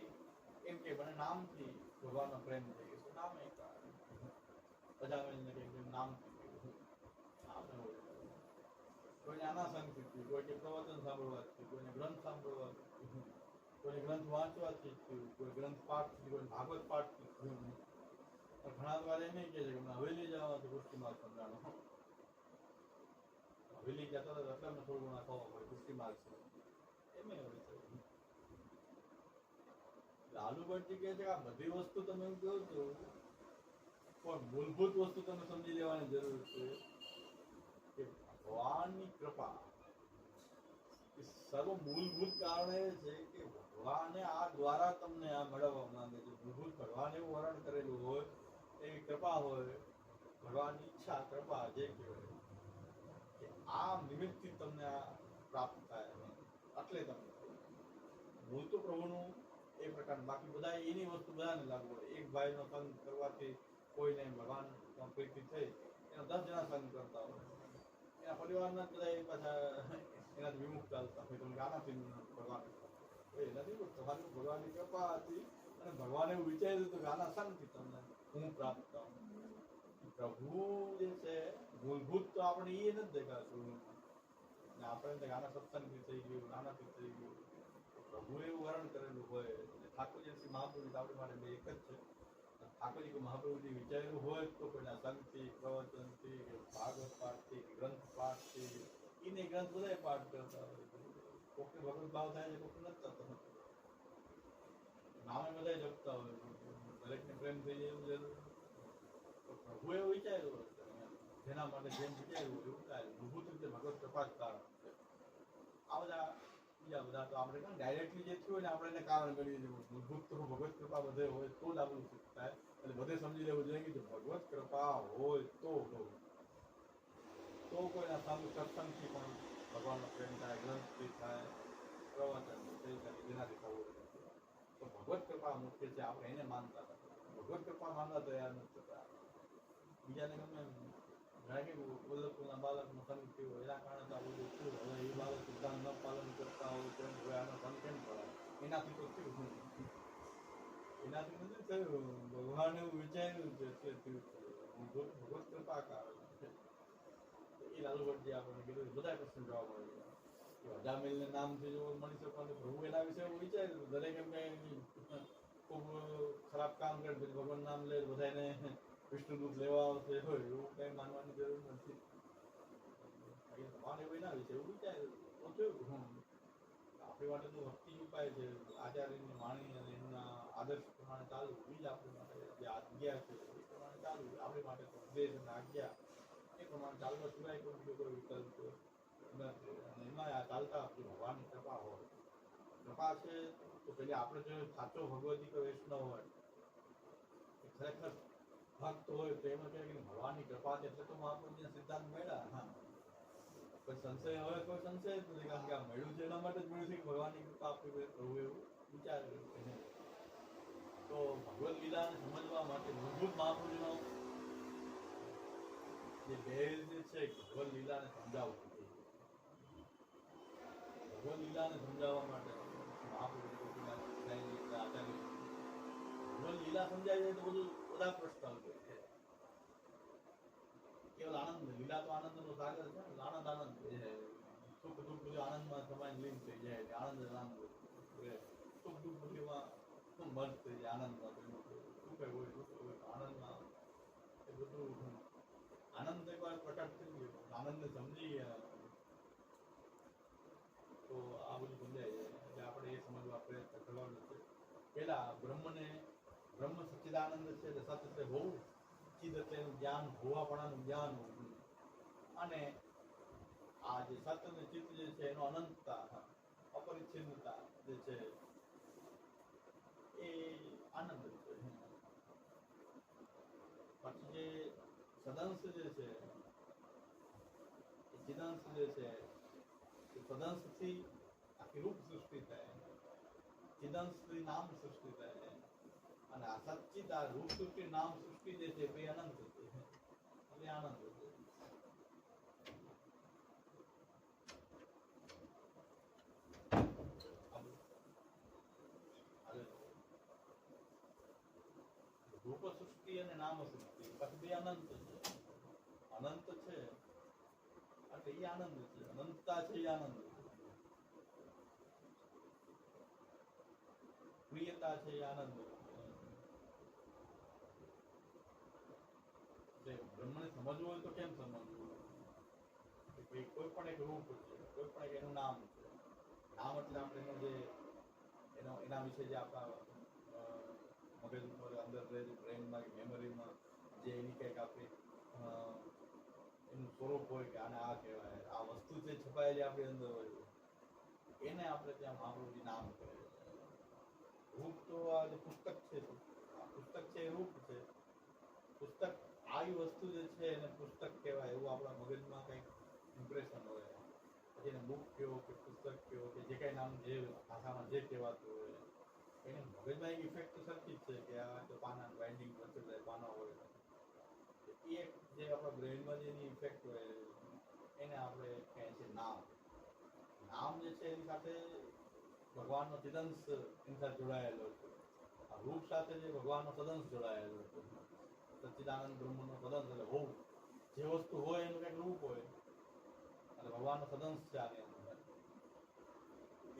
એમ કે મને નામથી ભગવાનનો પ્રેમ થઈ ગયો. નામ એક કારણ. અજામેલને કે નામથી નામ હોય. કોઈને આના સંગથી થયું, કોઈ કે પ્રવચન સાંભળવાથી, કોઈને ગ્રંથ સાંભળવાથી, કોઈને ગ્રંથ વાંચવાથી થયું, કોઈ ગ્રંથ પાઠથી, કોઈ ભાગવત પાઠથી થયું. ઘણા વાર એમ કહે છે કે હવેલી જવાથી પુષ્ટિ માર્ગ સમજાણો. હવેલી જતા હતા એટલે અમને થોડું ઘણા ખબર પડે પુષ્ટિ માર્ગ છે. એમ હોય છે. લાલુ ભટ્ટી કહે છે કે આ બધી વસ્તુ તમે એમ કહો છો, પણ મૂળભૂત વસ્તુ તમે સમજી લેવાની જરૂર છે કે ભગવાનની કૃપા સર્વ મૂળભૂત કારણ એ છે કે ભગવાને આ દ્વારા તમને આ મેળવવા માંગે છે. મૂળભૂત ભગવાન એવું વર્ણન કરેલું હોય, એવી કૃપા હોય, ભગવાનની ઈચ્છા, કૃપા જે કહેવાય કે આ નિમિત્તથી તમને આ પ્રાપ્ત થાય. એટલે તમને મૂળ તો પ્રભુનું એ પ્રકારનું. બાકી બધા એની વસ્તુ બધાને લાગુ પડે. એક ભાઈનો સંગ કરવાથી કોઈને ભગવાન પ્રીતિ થઈ, એનો 10 જણા સંગ કરતા હોય. એના પરિવારના બધા એ પાછા એનાથી વિમુખ ચાલતા હોય. તમે આનાથી ભગવાન એનાથી તમારી ભગવાનની કૃપા હતી અને ભગવાન એવું વિચાર્યું હતું કે આના સંગથી તમને હું પ્રાપ્ત થાઉં. પ્રભુ જે છે મૂળભૂત તો આપણે એ નથી દેખાતું. આપણે આના સત્સંગથી થઈ ગયું, આનાથી થઈ ગયું. પ્રભુ એવું વર્ણન કરેલું હોય. ઠાકોરજી શ્રી મહાપ્રભુ આપણી માટે બે એક જ છે. ઠાકોરજી મહાપ્રભુજી વિચારેલું હોય તો કોઈના સંગથી, પ્રવચનથી, ભાગવત પાઠથી, ગ્રંથ પાઠથી, એને ગ્રંથ બધા પાઠ કરતા હોય. કોકને ભગવત ભાવ થાય છે, કોકને નથી થતો. નામે બધા જપતા હોય, દરેકને પ્રેમ થઈ જાય એવું જરૂર. પ્રભુ એવું વિચાર્યું હોય જેના માટે જેમ વિચાર્યું હોય એવું થાય. મૂળભૂત રીતે ભગવત કૃપા જ કારણ છે. આ બધા બીજા બધા તો આપણે ડાયરેક્ટલી જે થયું હોય ને આપણે એને કારણ ગણીએ છીએ. મૂળભૂત તો ભગવત કૃપા બધે હોય તો જ આપણું સુખ થાય. એટલે બધે સમજી લેવું જોઈએ કે ભગવત કૃપા હોય તો કોઈના સત્સંગથી પણ ભગવાનનો પ્રેમ થાય, ગ્રંથથી થાય, પ્રવચનથી થાય, જેનાથી થવું. તો ભગવત કૃપા મુખ્ય છે. આપણે એને માનતા નથી. ભગવત કૃપા માનવા તૈયાર નથી થતા. બીજાને ગમે ઘણા કે વલ્લભપુરના બાળકનો સંગ થયો એના કારણે તો આ બધું થયું. હવે એ બાળક સિદ્ધાંત ન પાલન કરતા હોય તેમ હવે આનો સંગ કેમ કરાય? એનાથી તો થયું. એનાથી નથી થયું. ભગવાન એવું વિચાર્યું છે એટલે થયું. ભગવત કૃપા કારણ છે. એ લાલુ ભટ્ટીએ આપણને કીધું બધા પ્રશ્ન જોવા મળે. અજામિલને નામથી જો મળી શકવાનું પ્રભુ એના વિશે એવું વિચાર્યું. દરેક એમ કઈ ખૂબ ખરાબ કામ કરે ભગવાન નામ લે બધાને વિષ્ણુ દૂધ લેવા આવશે હોય એવું કઈ માનવાની જરૂર નથી. ભગવાન એવું એના વિશે એવું વિચારે તો જોયું આપણી માટેનું ભક્તિ ઉપાય છે. આચાર્યની વાણી અને એમના આદર્શ પ્રમાણે ચાલવું એ જ આપણી માટે જે આજ્ઞા છે એ પ્રમાણે ચાલવું આપણી માટે ઉપદેશ અને આજ્ઞા એ પ્રમાણે ચાલવા સિવાય કોઈ બીજો કોઈ વિકલ્પ નથી. અને એમાં આ ચાલતા ભગવાનની કૃપા હોય. કૃપા છે તો પેલી આપણે જો સાચો ભગવદિક વૈષ્ણવ હોય ખરેખર ભક્ત હોય તો એમાં કહે કે ભગવાનની કૃપા છે એટલે તો મહાપ્રભુના સિદ્ધાંત મળ્યા. હા, કોઈ સંશય હોય કોઈ સંશય જ નથી, કારણ કે આ મળ્યું છે એના માટે જ મળ્યું છે કે ભગવાનની કૃપા આપણી પ્રભુ એવું વિચાર્યું. તો ભગવદ લીલાને સમજવા માટે મૂળભૂત મહાપ્રભુનો જે ભેદ જે છે ભગવદ લીલાને સમજાવવું છે. ભગવદ લીલાને સમજાવવા માટે મહાપ્રભુ આચાર્ય ભગવદ લીલા સમજાય જાય તો બધું બધા પ્રશ્ન હલ છે. કેવલ આનંદ, લીલા તો આનંદનો સાગર છે. આનંદ આનંદ સુખ દુઃખ બધું આનંદમાં સમાય લીન થઈ જાય. આનંદ આનંદ સુખ દુઃખ બધીમાં મર્જ થઈ જાય. આનંદમાં સુખ હોય દુઃખ હોય આનંદમાં એ બધું આનંદ એકવાર પ્રકટ થઈ ગયો, આનંદને સમજી ગયા તો આ બધું સમજાય જાય. એટલે આપણે એ સમજવા પ્રયત્ન કરવાનો છે. પેલા બ્રહ્મ સચ્ચિદાનંદ છે એટલે સત એટલે હોવું, ચિદ એટલે એનું જ્ઞાન, હોવાપણાનું જ્ઞાન હોવું, અને આ જે સત અને ચિત્ત જે છે એનો અનંતતા અપરિચ્છિન્નતા જે છે એ આનંદ છે. પછી જે સદંશ જે છે એ ચિદંશ જે છે એ સદંશથી આખી રૂપ સૃષ્ટિ થાય, ચિદંશથી નામ સૃષ્ટિ થાય, અને આ સચ્ચિત આ રૂપ સૃષ્ટિ નામ સૃષ્ટિ જે છે એ અનંત છે, એ આનંદ છે. રૂપ સૃષ્ટિ અને નામ સૃષ્ટિ પછી બે અનંત છે. અનંત છે એટલે એ આનંદ છે, અનંતતા છે એ આનંદ છે, પ્રિયતા છે એ આનંદ છે. બ્રહ્મને સમજવું હોય તો કેમ સમજવું? કોઈ પણ એક રૂપ છે, કોઈ પણ એક એનું નામ છે. નામ એટલે આપણે એનો જે એના વિશે જે આપણા મગજ ઉપર અંદર રહેલી બ્રેનમાં કે મેમરીમાં જે એની કંઈક આપણી એનું સ્વરૂપ હોય કે આને આ કહેવાય, આ વસ્તુ જે છપાયેલી આપણી અંદર હોય એને આપણે ત્યાં મહાપ્રભુજી નામ કહે. રૂપ તો આ જે પુસ્તક છે, આ પુસ્તક છે એ રૂપ છે. પુસ્તક આવી વસ્તુ જે છે એને પુસ્તક કહેવાય એવું આપણા મગજમાં કંઈક ઇમ્પ્રેશન હોય. પછી એને બુક કહો કે પુસ્તક કહો કે જે કાંઈ નામ જે ભાષામાં જે કહેવાતું હોય એને મગજમાં એક ઇફેક્ટ તો સરખી જ છે કે આ તો પાના બાઇન્ડિંગ વચ્ચે પાના હોય એ એક જે આપણા બ્રેઇનમાં જે એની ઇફેક્ટ હોય એને આપણે કહે છે નામ. નામ જે છે એની સાથે ભગવાનનો ચિદંશ એની સાથે જોડાયેલો છે. આ રૂપ સાથે જે ભગવાનનો સદંશ જોડાયેલો છે. સચ્ચિદાનંદ બ્રહ્મનો સદંશ એટલે હોવું, જે વસ્તુ હોય એનું કંઈક રૂપ હોય અને ભગવાનનો સદંશ છે આની અંદર.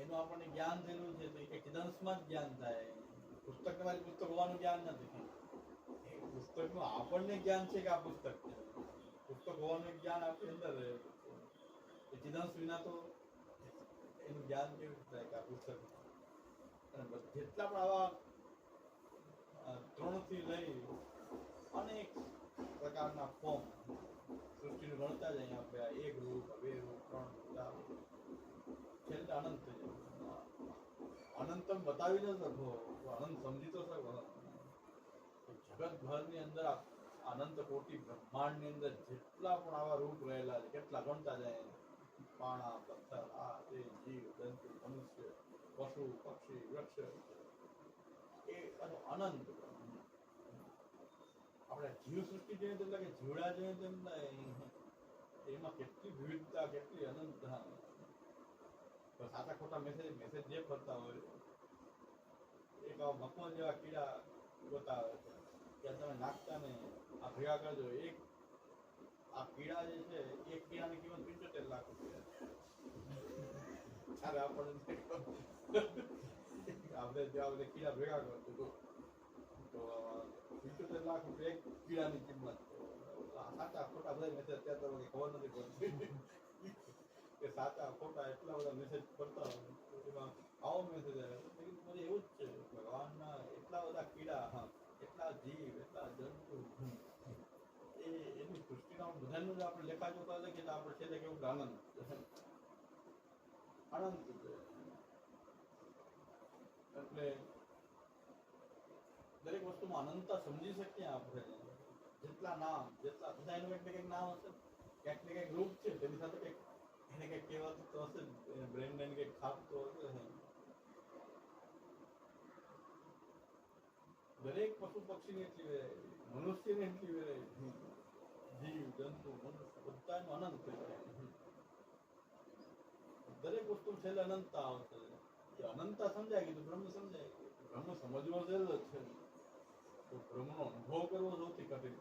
એનું આપણને જ્ઞાન થયેલું છે તો એ કંઈક ચિદંશમાં જ જ્ઞાન થાય. પુસ્તક તમારી પુસ્તક હોવાનું જ્ઞાન નથી. એ પુસ્તકનું આપણને જ્ઞાન છે કે આ પુસ્તક છે. પુસ્તક હોવાનું જ્ઞાન આપણી અંદર રહેલું છે. એ ચિદંશ વિના તો એનું જ્ઞાન કેવી રીતે થાય કે આ પુસ્તક. અને જેટલા પણ આવા ત્રણથી લઈ અનેક પ્રકારના ફોર્મ સૃષ્ટિનું ગણતા જ અહીંયા આપણે એક રૂપ, બે રૂપ, ત્રણ, ચાર, છેલ્લે અનંત થઈ જાય. અનંત તમે બતાવી ન શકો, અનંત સમજી તો શકો. જગતભરની અંદર અનંત કોટી બ્રહ્માંડની અંદર જેટલા પણ આવા રૂપ રહેલા છે કેટલા ગણતા જાય. પાણા, પથ્થર, આ તે જીવ, જંતુ, મનુષ્ય, પશુ, પક્ષી, વૃક્ષ, એ અનંત. આપણે જીવ સૃષ્ટિ જોઈએ તો કે જીવડા જોઈએ તો એમાં કેટલી વિવિધતા, કેટલી અનંતતા. સાચા ખોટા મેસેજ જે ફરતા હોય એક મખમલ જેવા કીડા બતાવે છે કે તમે નાખતા ને આ ભેગા કરજો. એક આ કીડા જે છે એક કીડાની કિંમત 75 લાખ રૂપિયા. ત્યારે આપણને આપણે જ્યાં કીડા ભેગા કરતું તો 75 લાખ રૂપિયા એક કીડાની કિંમત. સાચા ખોટા બધા મેસેજ અત્યારે તો ખબર નથી પડતી કે સાચા ખોટા એટલા બધા મેસેજ કરતા હોય એમાં આવો મેસેજ આવે મને એવું જ છે. ભગવાનના એટલા બધા કીડા, એટલા જીવ, એટલા જંતુ, એની સૃષ્ટિના બધાનું જ આપણે લેખાજોખા લખીએ તો આપણે છેલ્લે કેવું આનંદ છે. એટલે દરેક વસ્તુમાં અનંતતા સમજી શકીએ આપણે. જેટલા નામ, જેટલા બધા એનું કંઈક ને કંઈક નામ હશે, ક્યાંક ને કંઈક રૂપ છે, તેની સાથે કંઈક એને કંઈક કહેવાતું તો હશે, બ્રેન્ડ ને કંઈક છાપ તો હશે. દરેક પશુ પક્ષીની એટલી વેરાયટી, મનુષ્યની એટલી વેરાયટી, જીવ જંતુ મનુષ્ય બધાનું અનંત છે. દરેક વસ્તુ છેલ્લે અનંતતા આવશે. એ અનંતતા સમજાય ગઈ તો બ્રહ્મ સમજાય. બ્રહ્મ સમજવો સહેલો છે, તો બ્રહ્મનો અનુભવ કરવો સૌથી કઠિન.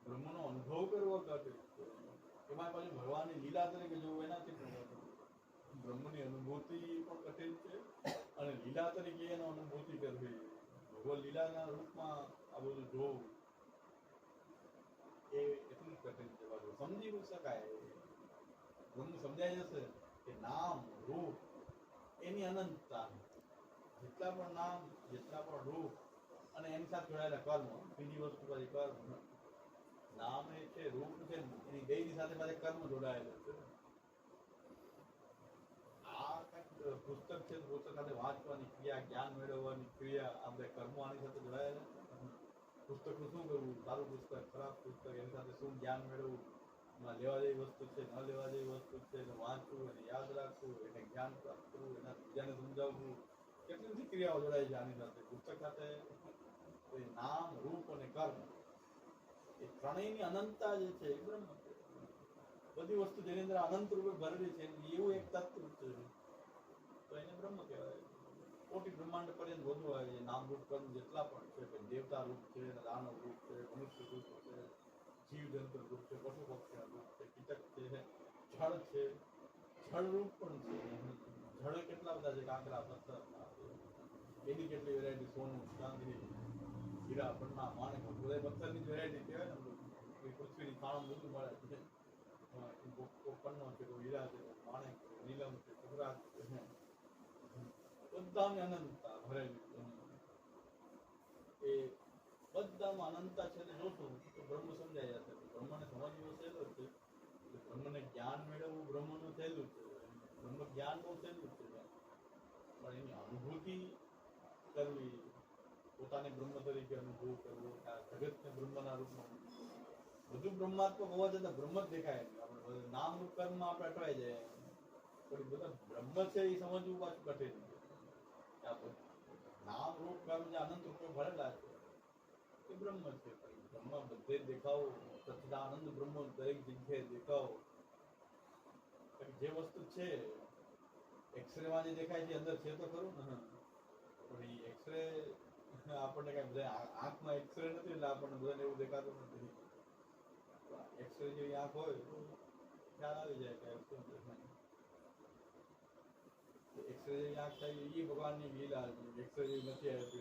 બ્રહ્મનો અનુભવ કરવો કઠિન. એમાં પાછું ભગવાનની લીલા તરીકે જોવું એનાથી પણ બ્રહ્મની અનુભૂતિ પણ કઠિન છે અને લીલા તરીકે એનો અનુભૂતિ કરવી, ભગવાન લીલાના રૂપમાં આ બધું જોવું એ એટલું જ કઠિન છે. સમજી શકાય, બ્રહ્મ સમજાય જશે કે નામ રૂપ એની અનંતતા, જેટલા પણ નામ, જેટલા પણ રૂપ અને એની સાથે જોડાયેલા કર્મ. બીજી વસ્તુ પછી કર્મ, નામ એ છે, રૂપ છે, એની બેની સાથે પાસે કર્મ જોડાયેલું છે. આ કંઈક પુસ્તક છે, પુસ્તક સાથે વાંચવાની ક્રિયા, જ્ઞાન મેળવવાની ક્રિયા, આપણે કર્મો આની સાથે જોડાયેલા. પુસ્તકનું શું કરવું, સારું પુસ્તક, ખરાબ પુસ્તક, એની સાથે શું જ્ઞાન મેળવવું, એમાં લેવા જેવી વસ્તુ છે, ન લેવા જેવી વસ્તુ છે, એને વાંચવું, એને યાદ રાખવું, એને જ્ઞાન પ્રાપ્ત કરવું, એના બીજાને સમજાવવું, કેટલી બધી ક્રિયાઓ જોડાય છે આની સાથે. પુસ્તક સાથે નામ, રૂપ અને કર્મ એ ત્રણેયની અનંતતા જે છે એ બ્રહ્મ છે. બધી વસ્તુ જેની અંદર અનંત રૂપે ભરેલી છે એવું એક તત્વ છે, તો એને બ્રહ્મ કહેવાય. કોટી બ્રહ્માંડ પર્યંત વધુ આવે છે. નામ રૂપ કર્મ જેટલા પણ છે, કે દેવતા રૂપ છે, દાનવ રૂપ છે, મનુષ્ય રૂપ છે, જીવ જંતુ રૂપ છે, પશુ પક્ષીના રૂપ છે, કીટક છે, જળ છે, જળ રૂપ પણ છે. જળ કેટલા બધા છે, કાંકરા, પથ્થર, એની કેટલી વેરાયટી, સોનું, ચાંદી, હીરા, પન્ના, માણેક, બધા પથ્થરની જ વેરાયટી કહેવાય ને. પૃથ્વીની ખાણ બધું મળે છે. પન્નો છે, હીરા છે, માણેક છે, નીલમ છે, કુબરાત છે, બધાની અનંતતા ભરેલી છે. એ બધામાં અનંતતા છે. જોશું તો બ્રહ્મ સમજાય જશે. બ્રહ્મને સમજવું સહેલો છે, બ્રહ્મને જ્ઞાન મેળવવું બ્રહ્મનું સહેલું છે. બ્રહ્મ જ્ઞાન બહુ સહેલું છે, પણ એની અનુભૂતિ કરવી, પોતાને બ્રહ્મ તરીકે અનુભવ કરવો, જગતને બ્રહ્મના રૂપમાં, બધું બ્રહ્માત્મક હોવા છતાં બ્રહ્મ જ દેખાય. આપણે નામ રૂપ કર્મમાં આપણે અટવાઈ જાય, પણ બધા બ્રહ્મ છે એ સમજવું પાછું કઠિન છે. નામ રૂપ કર્મ જે અનંત રૂપે ભરેલા છે એ બ્રહ્મ છે. બ્રહ્મ બધે દેખાવો, સચ્ચિદાનંદ બ્રહ્મ દરેક જગ્યાએ દેખાવો. જે વસ્તુ છે એક્સરે માં જે દેખાય છે અંદર છે તો ખરું ને, પણ એ એક્સરે આપણને કઈ બધા આંખમાં એક્સરે નથી એટલે આપણને બધાને એવું દેખાતું નથી. એક્સરે જેવી આંખ હોય તો ખ્યાલ આવી જાય કે શું છે. એક્સરે જેવી આંખ થાય એ ભગવાનની લીલા. એક્સરે જેવી નથી આવી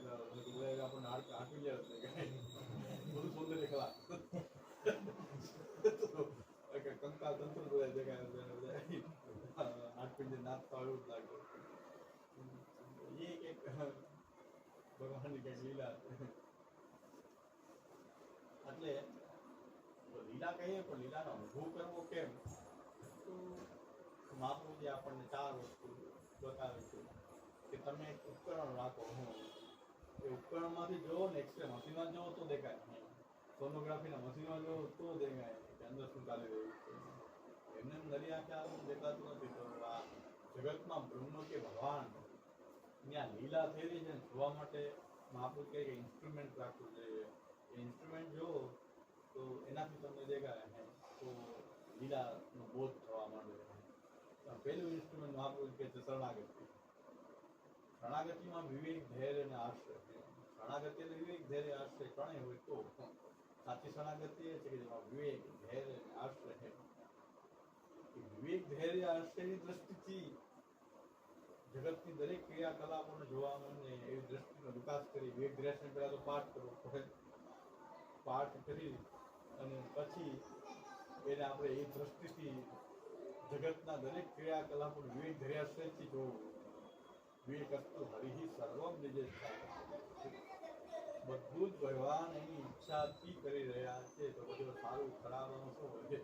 આપણને હાંકી જાય બધું સૌંદર્ય કલા કંકાલ તંત્ર બધા દેખાય હાથપીંજે નાચતા એવું જ લાગે. એ એક ભગવાનની કઈક લીલા છે. એટલે લીલા કહીએ પણ લીલાનો અનુભવ કરવો કેમ, તો મહાપ્રભુજી આપણને 4 વસ્તુ બતાવે છે કે તમે એક ઉપકરણ રાખો. એ ઉપકરણમાંથી જોવો ને, એક્સરે મશીનમાં જોવો તો દેખાય, સોનોગ્રાફીના મશીનમાં જોવો તો દેખાય કે અંદર શું ચાલી રહ્યું છે. એમને નરી આંખે આ દેખાતું નથી. તો આ જગતમાં બ્રહ્મ કે ભગવાન ત્યાં લીલા થઈ રહી છે ને, જોવા માટે મહાપ્રભુ કહે કે ઇન્સ્ટ્રુમેન્ટ રાખવું જોઈએ. એ ઇન્સ્ટ્રુમેન્ટ જોવો તો એનાથી તમને દેખાય, તો લીલાનો બોધ થવા માંડે. પહેલું ઇન્સ્ટ્રુમેન્ટ મહાપ્રભુ કહે છે શરણાગતિ. શરણાગતિમાં વિવેક, ધૈર્ય અને આશ્રય. શરણાગતિ એટલે વિવેક, ધૈર્ય, આશ્રય ત્રણેય હોય તો સાચી શરણાગતિ એ છે કે જેમાં વિવેક, ધૈર્ય અને આશ્રય. વિવેક, ધૈર્ય, આશ્રયની દ્રષ્ટિથી જગતની દરેક ક્રિયાકલાપોને જોવા મને એવી દ્રષ્ટિનો વિકાસ કરી. વિવેક દ્રષ્ટિ પહેલા તો પાઠ કરવો પડે. પાઠ કરી અને પછી એને આપણે એ દ્રષ્ટિથી જગતના દરેક ક્રિયાકલાપોને વિવેક ધર્યાશ્રયથી જોવું. વિવેકસ્તુ હરિ સર્વમ નિજેચ્છા. બધું જ ભગવાન એની ઈચ્છાથી કરી રહ્યા છે. તો બધું સારું ખરાબ શું હોય?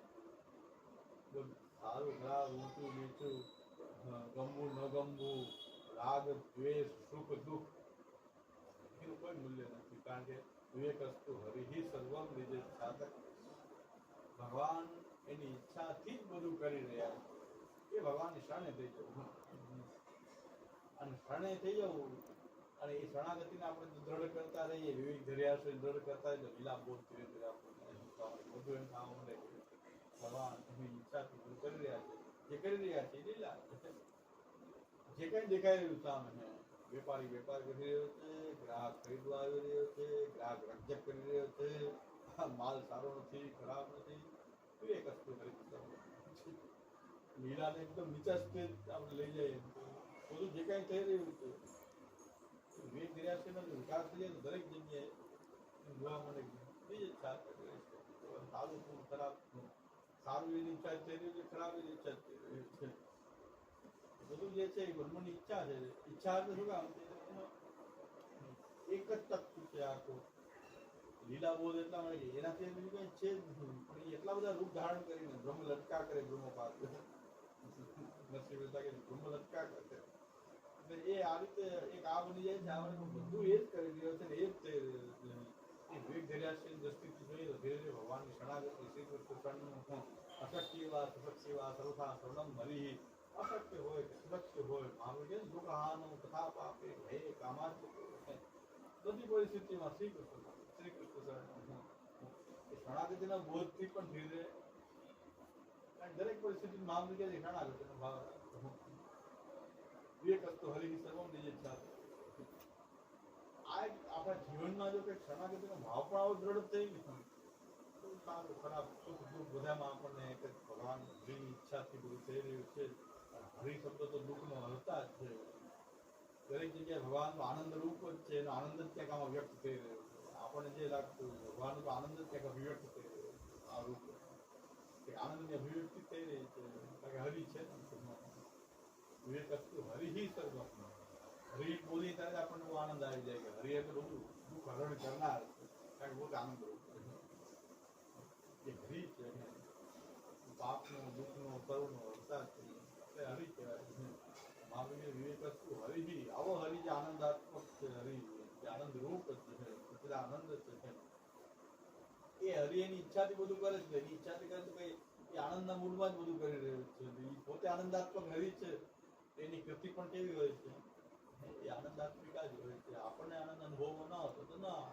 સારું ખરાબ, ઊંચું નીચું, ગમવું ન ગમવું, રાગ દ્વેષ, સુખ દુઃખ, એનું કોઈ મૂલ્ય નથી. કારણ કે વિવેકસ્તુ હરિ સર્વમ નિજેચ્છા. ભગવાન એની ઈચ્છાથી જ બધું કરી રહ્યા છે. એ ભગવાનની શરણે થઈ જવું. અને શરણે થઈ જવું અને એ શરણાગતિને આપણે દ્રઢ કરતા રહીએ, વિવેક ધર્યાશ્રય દ્રઢ કરતા રહીએ, લીલા બોધ ધીરે ધીરે આપણે બધું એમ થવા મળે. ભગવાન એની ઈચ્છાથી બધું કરી રહ્યા છે. જે કરી રહ્યા છે એ લીલા. જે કઈ દેખાઈ રહ્યું સામે, વેપારી વેપાર કરી રહ્યો છે, ગ્રાહક ખરીદવા આવી રહ્યો છે, ગ્રાહક રક્ષક કરી રહ્યો છે, માલ સારો નથી, ખરાબ નથી, વિવેકસ્તુ હરિ સર્વમ. લીલાને એકદમ નીચા સ્ટેજ આપણે લઈ જઈએ બધું જે કઈ થઈ રહ્યું છે વિવેક ધર્યાશ્રયનો વિકાસ થઈ જાય તો દરેક જગ્યાએ જોવા મળે. સારું શું ખરાબ, સારું એની ઈચ્છા થઈ રહ્યું છે, ખરાબ એની ઈચ્છા થઈ રહ્યું છે. બધું જે છે એ બ્રહ્મની ઈચ્છા છે. ઈચ્છા એટલે શું કામ એક જ તત્વ છે આખું. લીલા બોધ એટલા મળે કે એનાથી બીજું કઈ છે જ નહીં. પણ એ એટલા બધા રૂપ ધારણ કરીને બ્રહ્મ લટકા કરે. બ્રહ્મ પાસે નરસિંહ મહેતા કે બ્રહ્મ લટકા કરે. એટલે એ આ રીતે એક આ બની જાય છે. આ બધું એ જ કરી રહ્યો છે ને એ જ થઈ રહ્યો છે. એ વિવેક ધર્યાશ્રયની દ્રષ્ટિથી જોઈએ તો ધીરે ધીરે ભગવાનની શરણાગતિ, શ્રી કૃષ્ણ શરણનું અશક્ય એવા સશક્ય એવા સર્વથા શરણમ હરિ. અશક્ય હોય કે સશક્ય હોય, મહાવીર કે દુઃખાનું તથા પાપે હે કામાચ. બધી પરિસ્થિતિમાં શ્રી કૃષ્ણ શરણ. એ શરણાગતિના બોધથી પણ ધીરે દરેક પરિસ્થિતિ મહાવીર કે શરણાગતિનો ભાવ. વિવેકસ્તુ હરિ સર્વમ નિજેચ્છા. આ આપણા જીવનમાં જો કંઈક શરણાગતિનો ભાવ પણ આવો દ્રઢ થઈ ગયો તો સારું ખરાબ સુખ દુઃખ બધામાં આપણને એક જ ભગવાન હરિની ઈચ્છાથી બધું થઈ રહ્યું છે. હરિ શબ્દ તો દુઃખનો હરતા જ છે. દરેક જગ્યાએ ભગવાનનો આનંદ રૂપ જ છે. એનો આનંદ જ ક્યાંક આમાં વ્યક્ત થઈ રહ્યો છે. આપણને જે લાગતું ભગવાનનો તો આનંદ જ ક્યાંક અભિવ્યક્ત થઈ રહ્યો છે. આ રૂપ આનંદની અભિવ્યક્તિ થઈ રહી છે. કારણ કે હરિ છે. વિવેકસ્તુ હરિ સર્વમ. હરિ બોલી ત્યારે આપણને બહુ આનંદ આવી જાય કે હરિ એટલે બધું દુઃખ હરણ કરનાર છે. કારણ કે બહુ આનંદ રૂપ એ હરિ છે. પાપનો, દુઃખનો, સર્વનો હરતા છે. એટલે હરિ કહેવાય. મહાવીર વિવેકસ્તુ હરિ. આવો હરિ જે આનંદાત્મક છે. હરિ જે આનંદ રૂપ છે, એટલે આનંદ છે. એ હરિ એની ઈચ્છાથી બધું કરે છે. એની ઈચ્છાથી કરે તો કઈ એ આનંદના મૂળમાં જ બધું કરી રહ્યું છે. એ પોતે આનંદાત્મક હરિ છે. એની કૃતિ પણ કેવી હોય છે? એ આનંદાત્મિકા જ હોય છે. આપણને આનંદ અનુભવ ન હતો તો ના,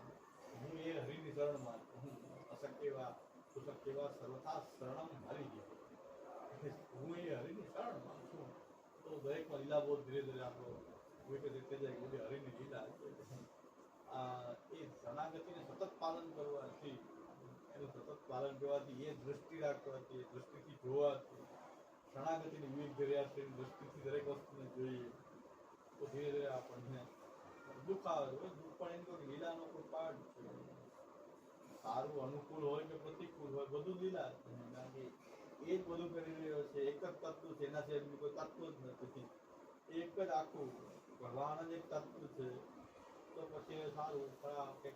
હું એ હરિની શરણમાં છું. અશક્ય એવા સુશક્ય એવા સર્વથા શરણમ હરિ. હું એ હરિની શરણમાં છું. તો દરેકમાં લીલા બોધ ધીરે ધીરે આપણો વિકસિત થઈ જાય. બધી હરિની લીલા છે. એ શરણાગતિને સતત પાલન કરવાથી, એનું સતત પાલન કરવાથી, એ દ્રષ્ટિ રાખવાથી, એ દ્રષ્ટિથી જોવાથી, શરણાગતિની વિવેક ધર્યાશ્રયની દ્રષ્ટિથી દરેક વસ્તુને જોઈએ તો ધીરે ધીરે આપણને દુઃખ આવે. દુઃખ પણ એમ કહ્યું કે લીલાનો કોઈ પાર્ટ છે. સારું અનુકૂળ હોય કે પ્રતિકૂળ હોય, બધું લીલા છે. કારણ કે એ જ બધું કરી રહ્યો છે. એક જ તત્વ છે. એના સિવાય કોઈ તત્વ જ નથી. એક જ આખું ભગવાન જ એક તત્વ છે. તો પછી સારું ખરાબ કે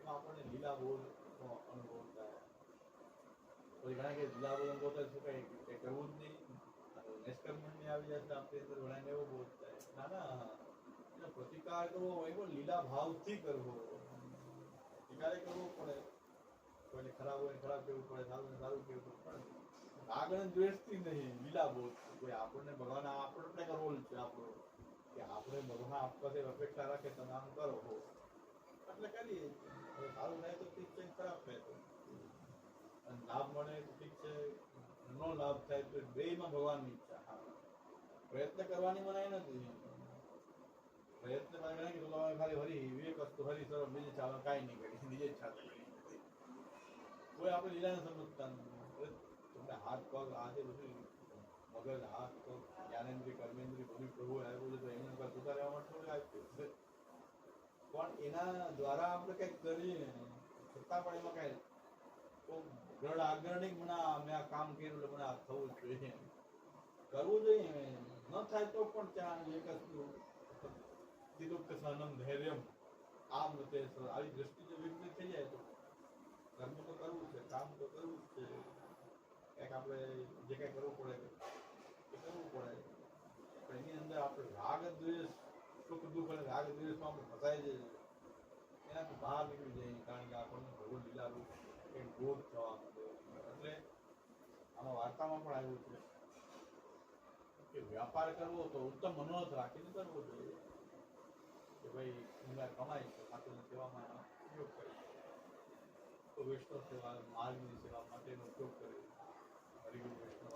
આપણને લીલા બોધનો અનુભવ થાય. પછી ઘણા કે લીલા બોધ અનુભવ થાય શું કઈ કરવું જ નહીં, નિષ્કર્મણની આવી જશે આપણી અંદર ઘણા એવો બોધ થાય. ના ના, એનો પ્રતિકાર કરવો હોય પણ લીલા ભાવથી કરવો. પ્રતિકારે કરવો પડે. કોઈને ખરાબ હોય ખરાબ કહેવું પડે, સારું ને સારું કહેવું પડે. રાગ અને દ્વેષથી નહીં, લીલા બોધ. કોઈ આપણને ભગવાન આપણે રોલ છે આપણો કે આપણે ભગવાન આપવાથી અપેક્ષા રાખે તમે આમ કરો એટલે કરીએ. સારું થાય તો ઠીક છે, ખરાબ થાય તો લાભ મળે તો ઠીક છે, નો લાભ થાય તો બેયમાં ભગવાનની ઈચ્છા. પ્રયત્ન કરવાની મનાઈ નથી. પ્રયત્ન ખાલી હરી વિવેકસ્તુ હરિ સર્વમ બીજે ચાલો કાંઈ નહીં કરી, બીજે જ છાત્ર કોઈ આપણે લીલાને સમજતા નથી. તમને હાથ પગ આજે બધું મગજ હાથ તો જ્ઞાનેન્દ્રિય કર્મેન્દ્રિય બધું પ્રભુ આવ્યું છે તો એની અંદર સુધારવા માટે થોડી આપ્યું છે. પણ એના દ્વારા આપણે કંઈક કરીએ છતાં પણ એમાં કઈ દ્રઢ આગ્રહ નહીં મને મેં આ કામ કર્યું એટલે મને આ થવું જ જોઈએ, કરવું જોઈએ. ન થાય તો પણ ત્યાં એક તિરુક્ત ધૈર્યમ આમ તે આવી દ્રષ્ટિ જો વિકસિત થઈ જાય તો કર્મ તો કરવું છે, કામ તો કરવું જ છે, કંઈક આપણે જે કંઈ કરવું પડે એ કરવું પડે. પણ એની અંદર આપણે રાગ દ્વેષ સુખ દુઃખ અને રાગ દ્વેષમાં આપણે ફસાઈ જઈએ, એનાથી બહાર નીકળી જઈએ. કારણ કે આપણને ભગવદ લીલાનું કંઈક બોધ થવા માંડે. એટલે આમાં વાર્તામાં પણ આવ્યું છે કે વ્યાપાર કરવો તો ઉત્તમ મનોરથ રાખીને કરવો જોઈએ કે ભાઈ હું કમાઈ તો ઠાકોરની સેવામાં એનો ઉપયોગ કરીશ, તો વૈષ્ણવ સેવા માર્ગની સેવા માટેનો ઉપયોગ કરે, હરિગુરુ વૈષ્ણવ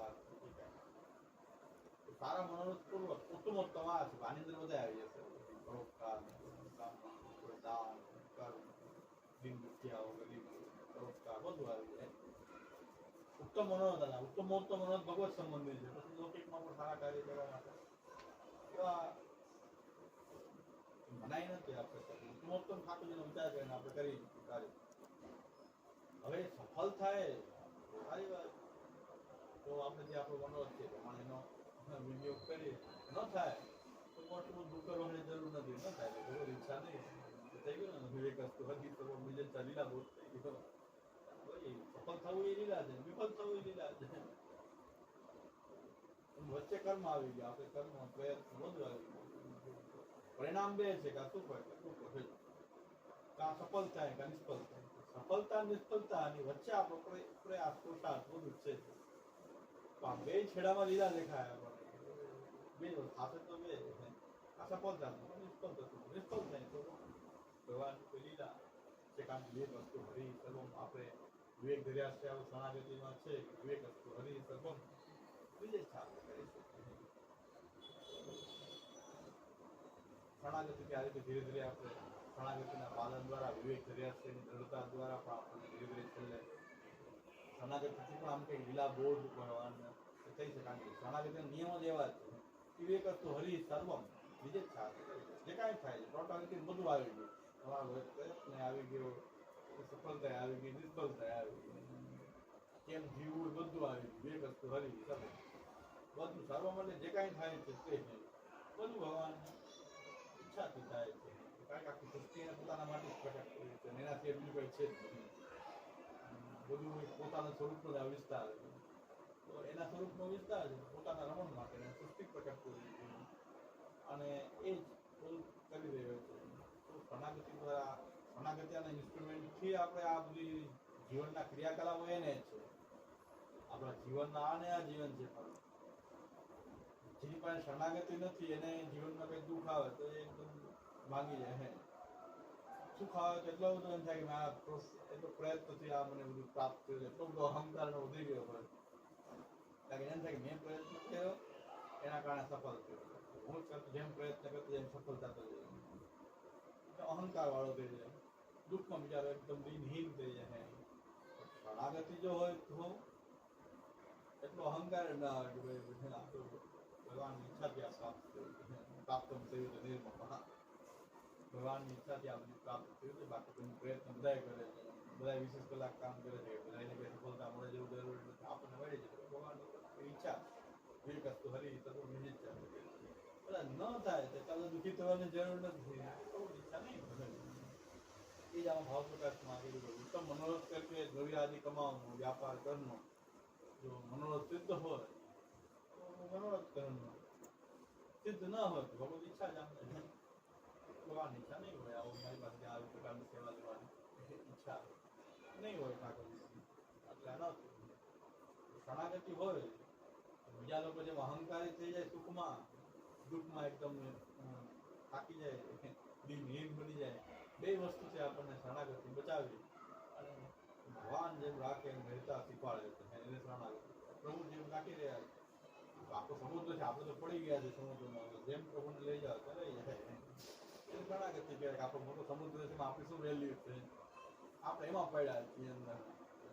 સારા મનોરથ પૂર્વક ઉત્તમોત્તમ આ છે. આની અંદર બધા આવી જશે, પરોપકાર, દાન, કર્મ, દીન દુખિયાઓ, ગરીબ, પરોપકાર બધું આવી જાય. ઉત્તમ મનોરથ હતા, ઉત્તમોત્તમ મનોરથ ભગવત સંબંધી છે. પછી લૌકિકમાં પણ સારા કાર્ય કરવા માટે એવા મનાઈ નથી. આપણે ઉત્તમોત્તમ ઠાકોરજીનો વિચાર કરીને આપણે કરી કાર્ય. હવે સફળ થાય સારી વાત, તો આપણે જે આપણો મનોરથ છે પ્રમાણે એનો વિનિયોગ કરીએ. ન થાય તો મોટું દુઃખ કરવાની જરૂર નથી. ન થાય તો ભગવત ઈચ્છા નહીં થઈ ગયું ને. વિવેક અસ્તુ હજી તો બીજે લીલા બોધ થઈ ગયો. સફળ થવું એ લીલા છે, વિફળ થવું એ લીલા છે. વચ્ચે કર્મ આવી ગયા, આપણે કર્મ પ્રયત્ન બધું આવી ગયું. પરિણામ બે છે કે શું હોય કાં સફળ થાય કાં નિષ્ફળ થાય. સફળતા નિષ્ફળતા ની વચ્ચે આપણો પ્રયાસ પુરુષાર્થ બધું છે. તો આ બે છેડામાં લીલા દેખાય આપણને. બે સાથે તો બે આ સફળતા નિષ્ફળ થતું, નિષ્ફળ થાય તો ભગવાન લીલા છે. કારણ કે વિવેક વસ્તુ હરી સર્વમ આપણે વિવેક ધર્યા છે શરણાગતિમાં છે. વિવેક વસ્તુ હરી સર્વમ બીજે છે આપણે કરી શકીએ. શરણાગતિ આ રીતે ધીરે ધીરે આપણે શરણાગતિના પાલન દ્વારા વિવેક ધર્યા છે એની દ્રઢતા દ્વારા પણ આપણને ધીરે ધીરે છેલ્લે શરણાગતિથી પણ આમ કંઈક લીલા બોધ ભણવાના થઈ શકે. કારણ કે શરણાગતિના નિયમો જ એવા છે. વિવેક વસ્તુ હરી સર્વમ બીજે જ છે જે કાંઈ થાય છે ટોટાલિટી બધું આવી ગયું. તમારો પ્રયત્ન આવી ગયો, સફળતા આવી ગઈ, નિષ્ફળતા આવી ગઈ, કેમ જીવવું બધું આવી ગયું. વિવેક વસ્તુ હરી સર્વમ બધું સર્વ માટે જે કાંઈ થાય છે તે બધું ભગવાન ઈચ્છાથી થાય છે. કારણ કે આખી સૃષ્ટિ એને પોતાના માટે જ પ્રકટ કરી છે. એનાથી બીજું કંઈ છે જ નહીં. બધું પોતાના સ્વરૂપનો જ વિસ્તાર છે. તો એના સ્વરૂપનો વિસ્તાર છે પોતાના રમણ માટે સૃષ્ટિ પ્રકટ કરી છે અને એ જ બધું કરી રહ્યો છે. તો શરણાગતિ દ્વારા શરણાગતિ અને ઇન્સ્ટ્રુમેન્ટથી આપણે આ બધી જીવનના ક્રિયાકલાપો એને છે. આપણા જીવનના આ ને આ જીવન છે. પણ જેની પાસે શરણાગતિ નથી એને જીવનમાં કંઈ દુઃખ આવે તો એ એકદમ ભાગી જાય. સુખ આવે તો એટલો બધો એમ થાય કે આ એટલો પ્રયત્નથી આ મને બધું પ્રાપ્ત થયું, એટલો બધો અહંકાર વધી ગયો હોય. કારણ કે એમ થાય કે મેં પ્રયત્ન કર્યો એના કારણે સફળ થયો, હું જ જેમ પ્રયત્ન કરતો એમ સફળ થતો જાય, અહંકાર વાળો થઈ જાય. દુઃખમાં બિચારો એકદમ દિનહીન થઈ જાય. શરણાગતિ જો હોય તો એટલો અહંકાર ના આવે કે ભાઈ આ તો ભગવાનની ઈચ્છાથી આ પ્રાપ્ત થયું તો નિર્મળ ભગવાનની ઈચ્છાથી આ બધું પ્રાપ્ત થયું છે. બાકી તમે પ્રયત્ન બધા કરે છે, બધા 20 કલાક કામ કરે છે, બધાને કંઈ સફળતા મળે જેવું જરૂરી નથી. આપણને મળી જાય ભગવાનની ઈચ્છા વિવેક વસ્તુ હરી સર્વ નિશ્ચિત બધા ન થાય તો ચાલો દુઃખી થવાની જરૂર નથી. ઈચ્છા નહીં ભલે એ જ આમાં ભાવ પ્રકાશમાં કીધું ઉત્તમ મનોરથ કરકે દ્રવ્ય આદિ કમાવાનું વ્યાપાર કરનો જો મનોરથ સિદ્ધ હોય તો મનોરથ કરનો, સિદ્ધ ન હોય તો ભગવત ઈચ્છા જ આપણે ભગવાનની ઈચ્છા નહીં હોય. આવું મારી પાસે આવી પ્રકારની સેવા લેવાની ઈચ્છા નહીં હોય ઠાકોરજી એટલે ન શરણાગતિ હોય બીજા લોકો જેમ અહંકારી થઈ જાય સુખમાં દુઃખમાં એકદમ થાકી જાય, દિનહીન બની જાય. બે વસ્તુથી આપણને શરણાગતિ બચાવી અને ભગવાન જેમ રાખે એમ રહેતા શીખવાડે છે એને શરણાગતિ. પ્રભુ જેમ રાખી રહ્યા છે આપણો સમુદ્ર છે, આપણે તો પડી ગયા છે સમુદ્રમાં, જેમ પ્રભુને લઈ જાવ તો લઈ જાય. એ શરણાગતિ કહેવાય કે આપણો મોટો સમુદ્ર છે આપણી શું વેલ્યુ છે, આપણે એમાં પડ્યા છીએ અંદર.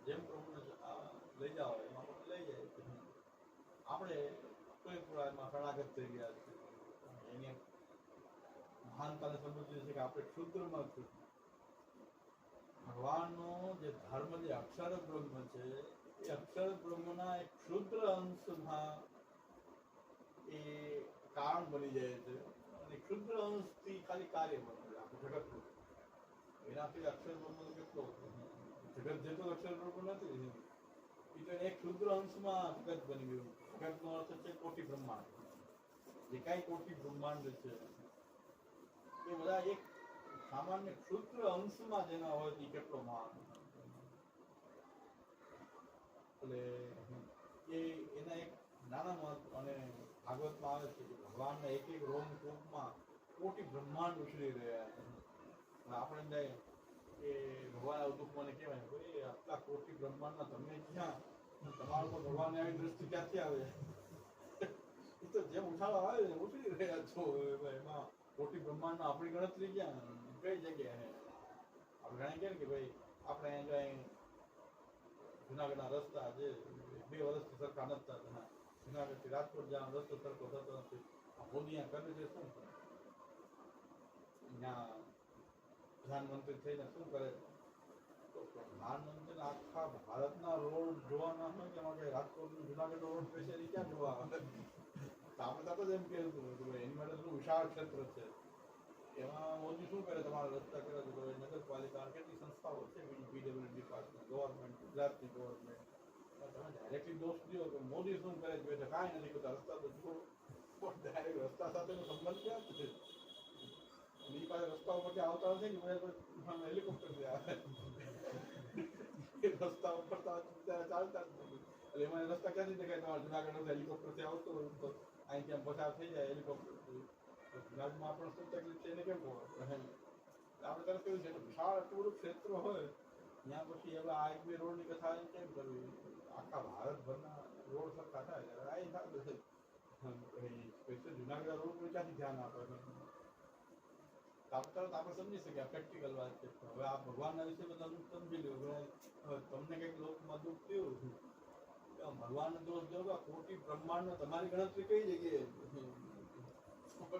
જેમ પ્રભુને લઈ જાઓ એમાં આપણે લઈ જાય. આપણે તો એ પૂરા એમાં શરણાગત થઈ ગયા છે. એની મહાનતાને સમજવું છે કે આપણે ક્ષુદ્રમાં ક્ષુદ્ર ભગવાનનો જે ધર્મ, જે અક્ષર બ્રહ્મ છે, એ અક્ષર બ્રહ્મના એક ક્ષુદ્ર અંશમાં એ કારણ બની જાય છે અને ક્ષુદ્ર અંશથી ખાલી કાર્ય બને છે આખું જગતનું. એનાથી અક્ષર બ્રહ્મનો કેટલો જગત જેટલો અક્ષર બ્રહ્મ નથી, એ તો એક ક્ષુદ્ર અંશમાં જગત બની ગયું. જગતનો અર્થ છે કોટી બ્રહ્માંડ. જે કાંઈ કોટી બ્રહ્માંડ છે એ બધા એક સામાન્ય ક્ષુદ્ર અંશમાં જેના હોય એ કેટલો મહાન. એટલે એ એના એક નાના મહત્વ. અને ભાગવતમાં આવે છે કે ભગવાનના એક એક રોમ કૂપમાં કોટી બ્રહ્માંડ ઉછળી રહ્યા છે. આપણે જાય કે ભગવાન આવું દુઃખ મને કહેવાય ભાઈ આટલા કોટી બ્રહ્માંડમાં તમે ક્યાં, તમારા પર ભગવાનને આવી દ્રષ્ટિ ક્યાંથી આવે? એ તો જેમ ઉછાળો આવે ને ઉછળી રહ્યા છો. એમાં કોટી બ્રહ્માંડમાં આપણી ગણતરી ક્યાં, કઈ જગ્યાએ? આપણે ઘણા કહે કે ભાઈ આપણે અહીંયા જુનાગઢના રસ્તા જે 2 વર્ષથી સરખા નથી થતા, જુનાગઢથી રાજકોટ જવાનો રસ્તો સરખો થતો નથી. આ મોદી અહીંયા કરે છે શું? અહીંયા પ્રધાનમંત્રી થઈને શું કરે? તો પ્રધાનમંત્રીને આખા ભારતના રોડ જોવાના હોય કે એમાં કઈ રાજકોટ જુનાગઢ રોડ સ્પેશિયલી ક્યાં જોવા આવે? આપણે તો એમ કહેતું એની માટે શું વિશાળ ક્ષેત્ર છે, એમાં મોદી શું કરે? તમારા રસ્તા કરે તો નગરપાલિકા કેટલી સંસ્થાઓ છે, પીડબ્લ્યુડી ડિપાર્ટમેન્ટ, ગવર્મેન્ટ, ગુજરાતની ગવર્મેન્ટ, તમે ડાયરેક્ટલી દોષ દો કે મોદી શું કરે છે? કાંઈ નથી કરતા, રસ્તા તો જુઓ. ડાયરેક્ટ રસ્તા સાથેનો સંબંધ ક્યાં છે? એ પાસે રસ્તા ઉપરથી આવતા હશે કે હેલિકોપ્ટરથી આવે, રસ્તા ઉપર ચાલતા જ નથી. એટલે એમાં રસ્તા ક્યાંથી દેખાય? તમારા જુનાગઢ હેલિકોપ્ટરથી આવતો હોય તો અહીં ક્યાં પસાર થઈ જાય હેલિકોપ્ટરથી. જુનાગઢમાં આપણે શું તકલીફ છે એને કેમ ખબર? આપણે તરફ કેવું છે વિશાળ આટલું બધું ક્ષેત્ર હોય ત્યાં પછી એવા આ 1-2 રોડની કથા કેમ કરવી? આખા ભારતભરના રોડ સરખા થાય આ થાય સ્પેશિયલ જુનાગઢ રોડ પર ક્યાંથી ધ્યાન આપે? આપણે સમજી શકીએ આ પ્રેક્ટિકલ વાત છે. હવે આ ભગવાનના વિશે બધા સમજી લ્યો. તમને કંઈક લોકમાં દુઃખ થયું, ભગવાનનો દોષ દો, કોટી બ્રહ્માંડ તમારી ગણતરી કઈ જગ્યાએ?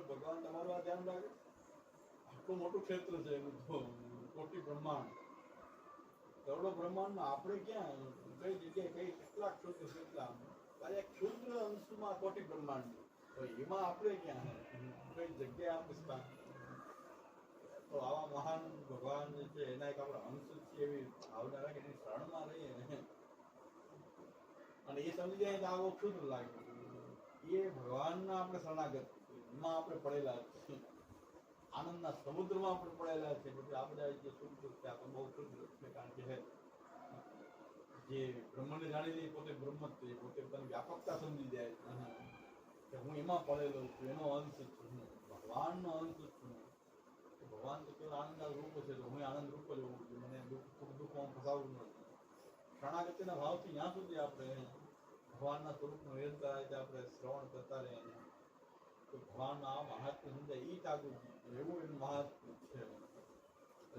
ભગવાન તમારું આ ધ્યાન રાખે? આટલું મોટું ક્ષેત્ર છે કોટી બ્રહ્માંડ, કરોડો બ્રહ્માંડમાં આપણે ક્યાં, કઈ જગ્યાએ, કઈ કેટલા ક્ષુદ્ર કેટલા એક ક્ષુદ્ર અંશમાં કોટી બ્રહ્માંડ, એમાં આપણે ક્યાં, કઈ જગ્યાએ આપણે સ્થાન? તો આવા મહાન ભગવાન જે છે એના એક આપણે અંશ છીએ એવી ભાવના રાખીને એની શરણમાં રહીએ ને, અને એ સમજી જાય તો આવો ક્ષુદ્ર લાગે. એ ભગવાનના આપણે શરણાગત, એમાં આપણે પડેલા છીએ, આનંદના સમુદ્રમાં આપણે પડેલા છે. પછી આ બધા જે શુદ્ધ છે આપણે બહુ શુદ્ધ છે, કારણ કે જે બ્રહ્મને જાણી લે પોતે બ્રહ્મ જ છે, પોતે પોતાની વ્યાપકતા સમજી જાય કે હું એમાં પડેલો છું, એનો અંશ છું, ભગવાનનો અંશ છું. ભગવાન તો કેવો આનંદ રૂપ છે, તો હું આનંદ રૂપ જ હોવું છું, મને દુઃખમાં ફસાવવું નથી. શરણાગતિના ભાવથી ત્યાં સુધી આપણે ભગવાનના સ્વરૂપનું નિરંતર રીતે આપણે શ્રવણ કરતા રહીએ તો ભગવાનના આ મહાત્મ્ય સમજાય. એ જાગૃત એવું એનું મહાત્મ્ય છે.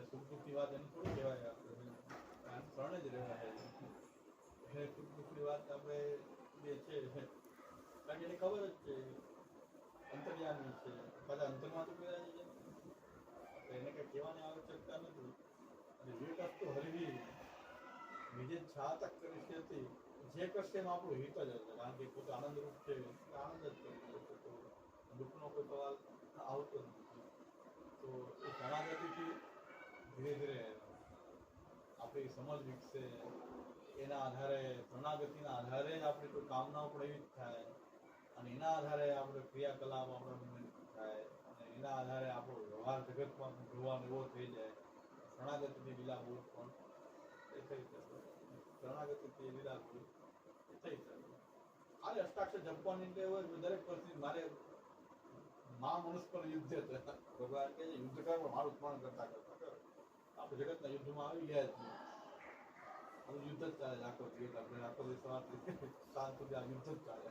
સુખ દુઃખની વાત એમ થોડી કહેવાય, આપણે શરણે જ રહેવાય. સુખ દુઃખની વાત આપણે જે છે કારણ કે એને ખબર જ છે અંતર્યામી છે, પાછા અંતરમાં તો કહેવાય છે, એને કઈ કહેવાની આવશ્યકતા નથી. અને જે કષ્ટો હરવી બીજે છાતક કરી છે જે કષ્ટ એમાં આપણું હિત જ હશે, કારણ કે પોતે આનંદરૂપ છે, આનંદ જ કરતો તો દુઃખનો કોઈ સવાલ આવતો નથી. તો એ શરણાગતિથી ધીરે ધીરે આપણી સમજ વિકસે. એના આધારે શરણાગતિના આધારે જ આપણી કોઈ કામનાઓ પણ એવી જ થાય, અને એના આધારે આપણે ક્રિયાકલાપ આપણે થાય, અને એના આધારે આપણો વ્યવહાર જગતમાં જોવાનો એવો થઈ જાય. શરણાગતિથી લીલાભૂત પણ એ થઈ શકે, શરણાગતિથી લીલાભૂત એ થઈ શકે. ખાલી અષ્ટાક્ષર જપવાની એટલે હોય દરેક પરિસ્થિતિ મારે મનુષ્ય પર યુદ્ધ છે. ભગવાન કે યુદ્ધ કરવા મારું સ્મરણ કરતા કરતા કરો. આપણે જગતના યુદ્ધમાં આવી ગયા જ નહીં. યુદ્ધ જ ચાલે આખો દિવસ, આપણે આખો દિવસ સાંજ સુધી આ યુદ્ધ જ ચાલે.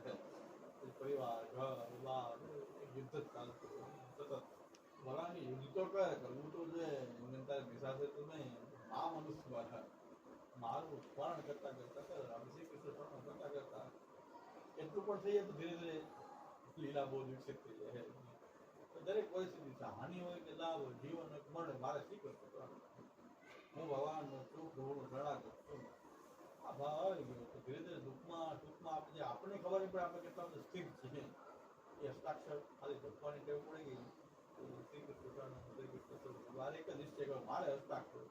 પરિવાર, ઘર, બાર, યુદ્ધ જ ચાલતું સતત. ભગવાન યુદ્ધ તો કરે કરવું તો છે, તારે નિશાસે તો નહીં. મનુષ્ય મારું સ્મરણ કરતા કરતા કરે, આપણે શ્રી કૃષ્ણ સ્મરણ કરતા કરતા એટલું પણ થઈએ તો ધીરે ધીરે લીલા બોધ વિકસિત થઈ જાય. દરેક પરિસ્થિતિ છે, હાનિ હોય કે લાભ હોય, જીવન હોય કે મરણ, મારે શીખવું છે. હું ભગવાનનો છું, પ્રભુનો શરણાગત છું. આ ભાવ આવી ગયો તો ધીરે ધીરે દુઃખમાં ટૂંકમાં આપણે જે આપણને ખબર નહીં પડે આપણે કેટલા બધા સ્થિર છીએ. એ હસ્તાક્ષર ખાલી જપવાની ટેવ પડી ગઈ. શ્રી કૃષ્ણ મારે એક જ નિશ્ચય કર્યો, મારે હસ્તાક્ષર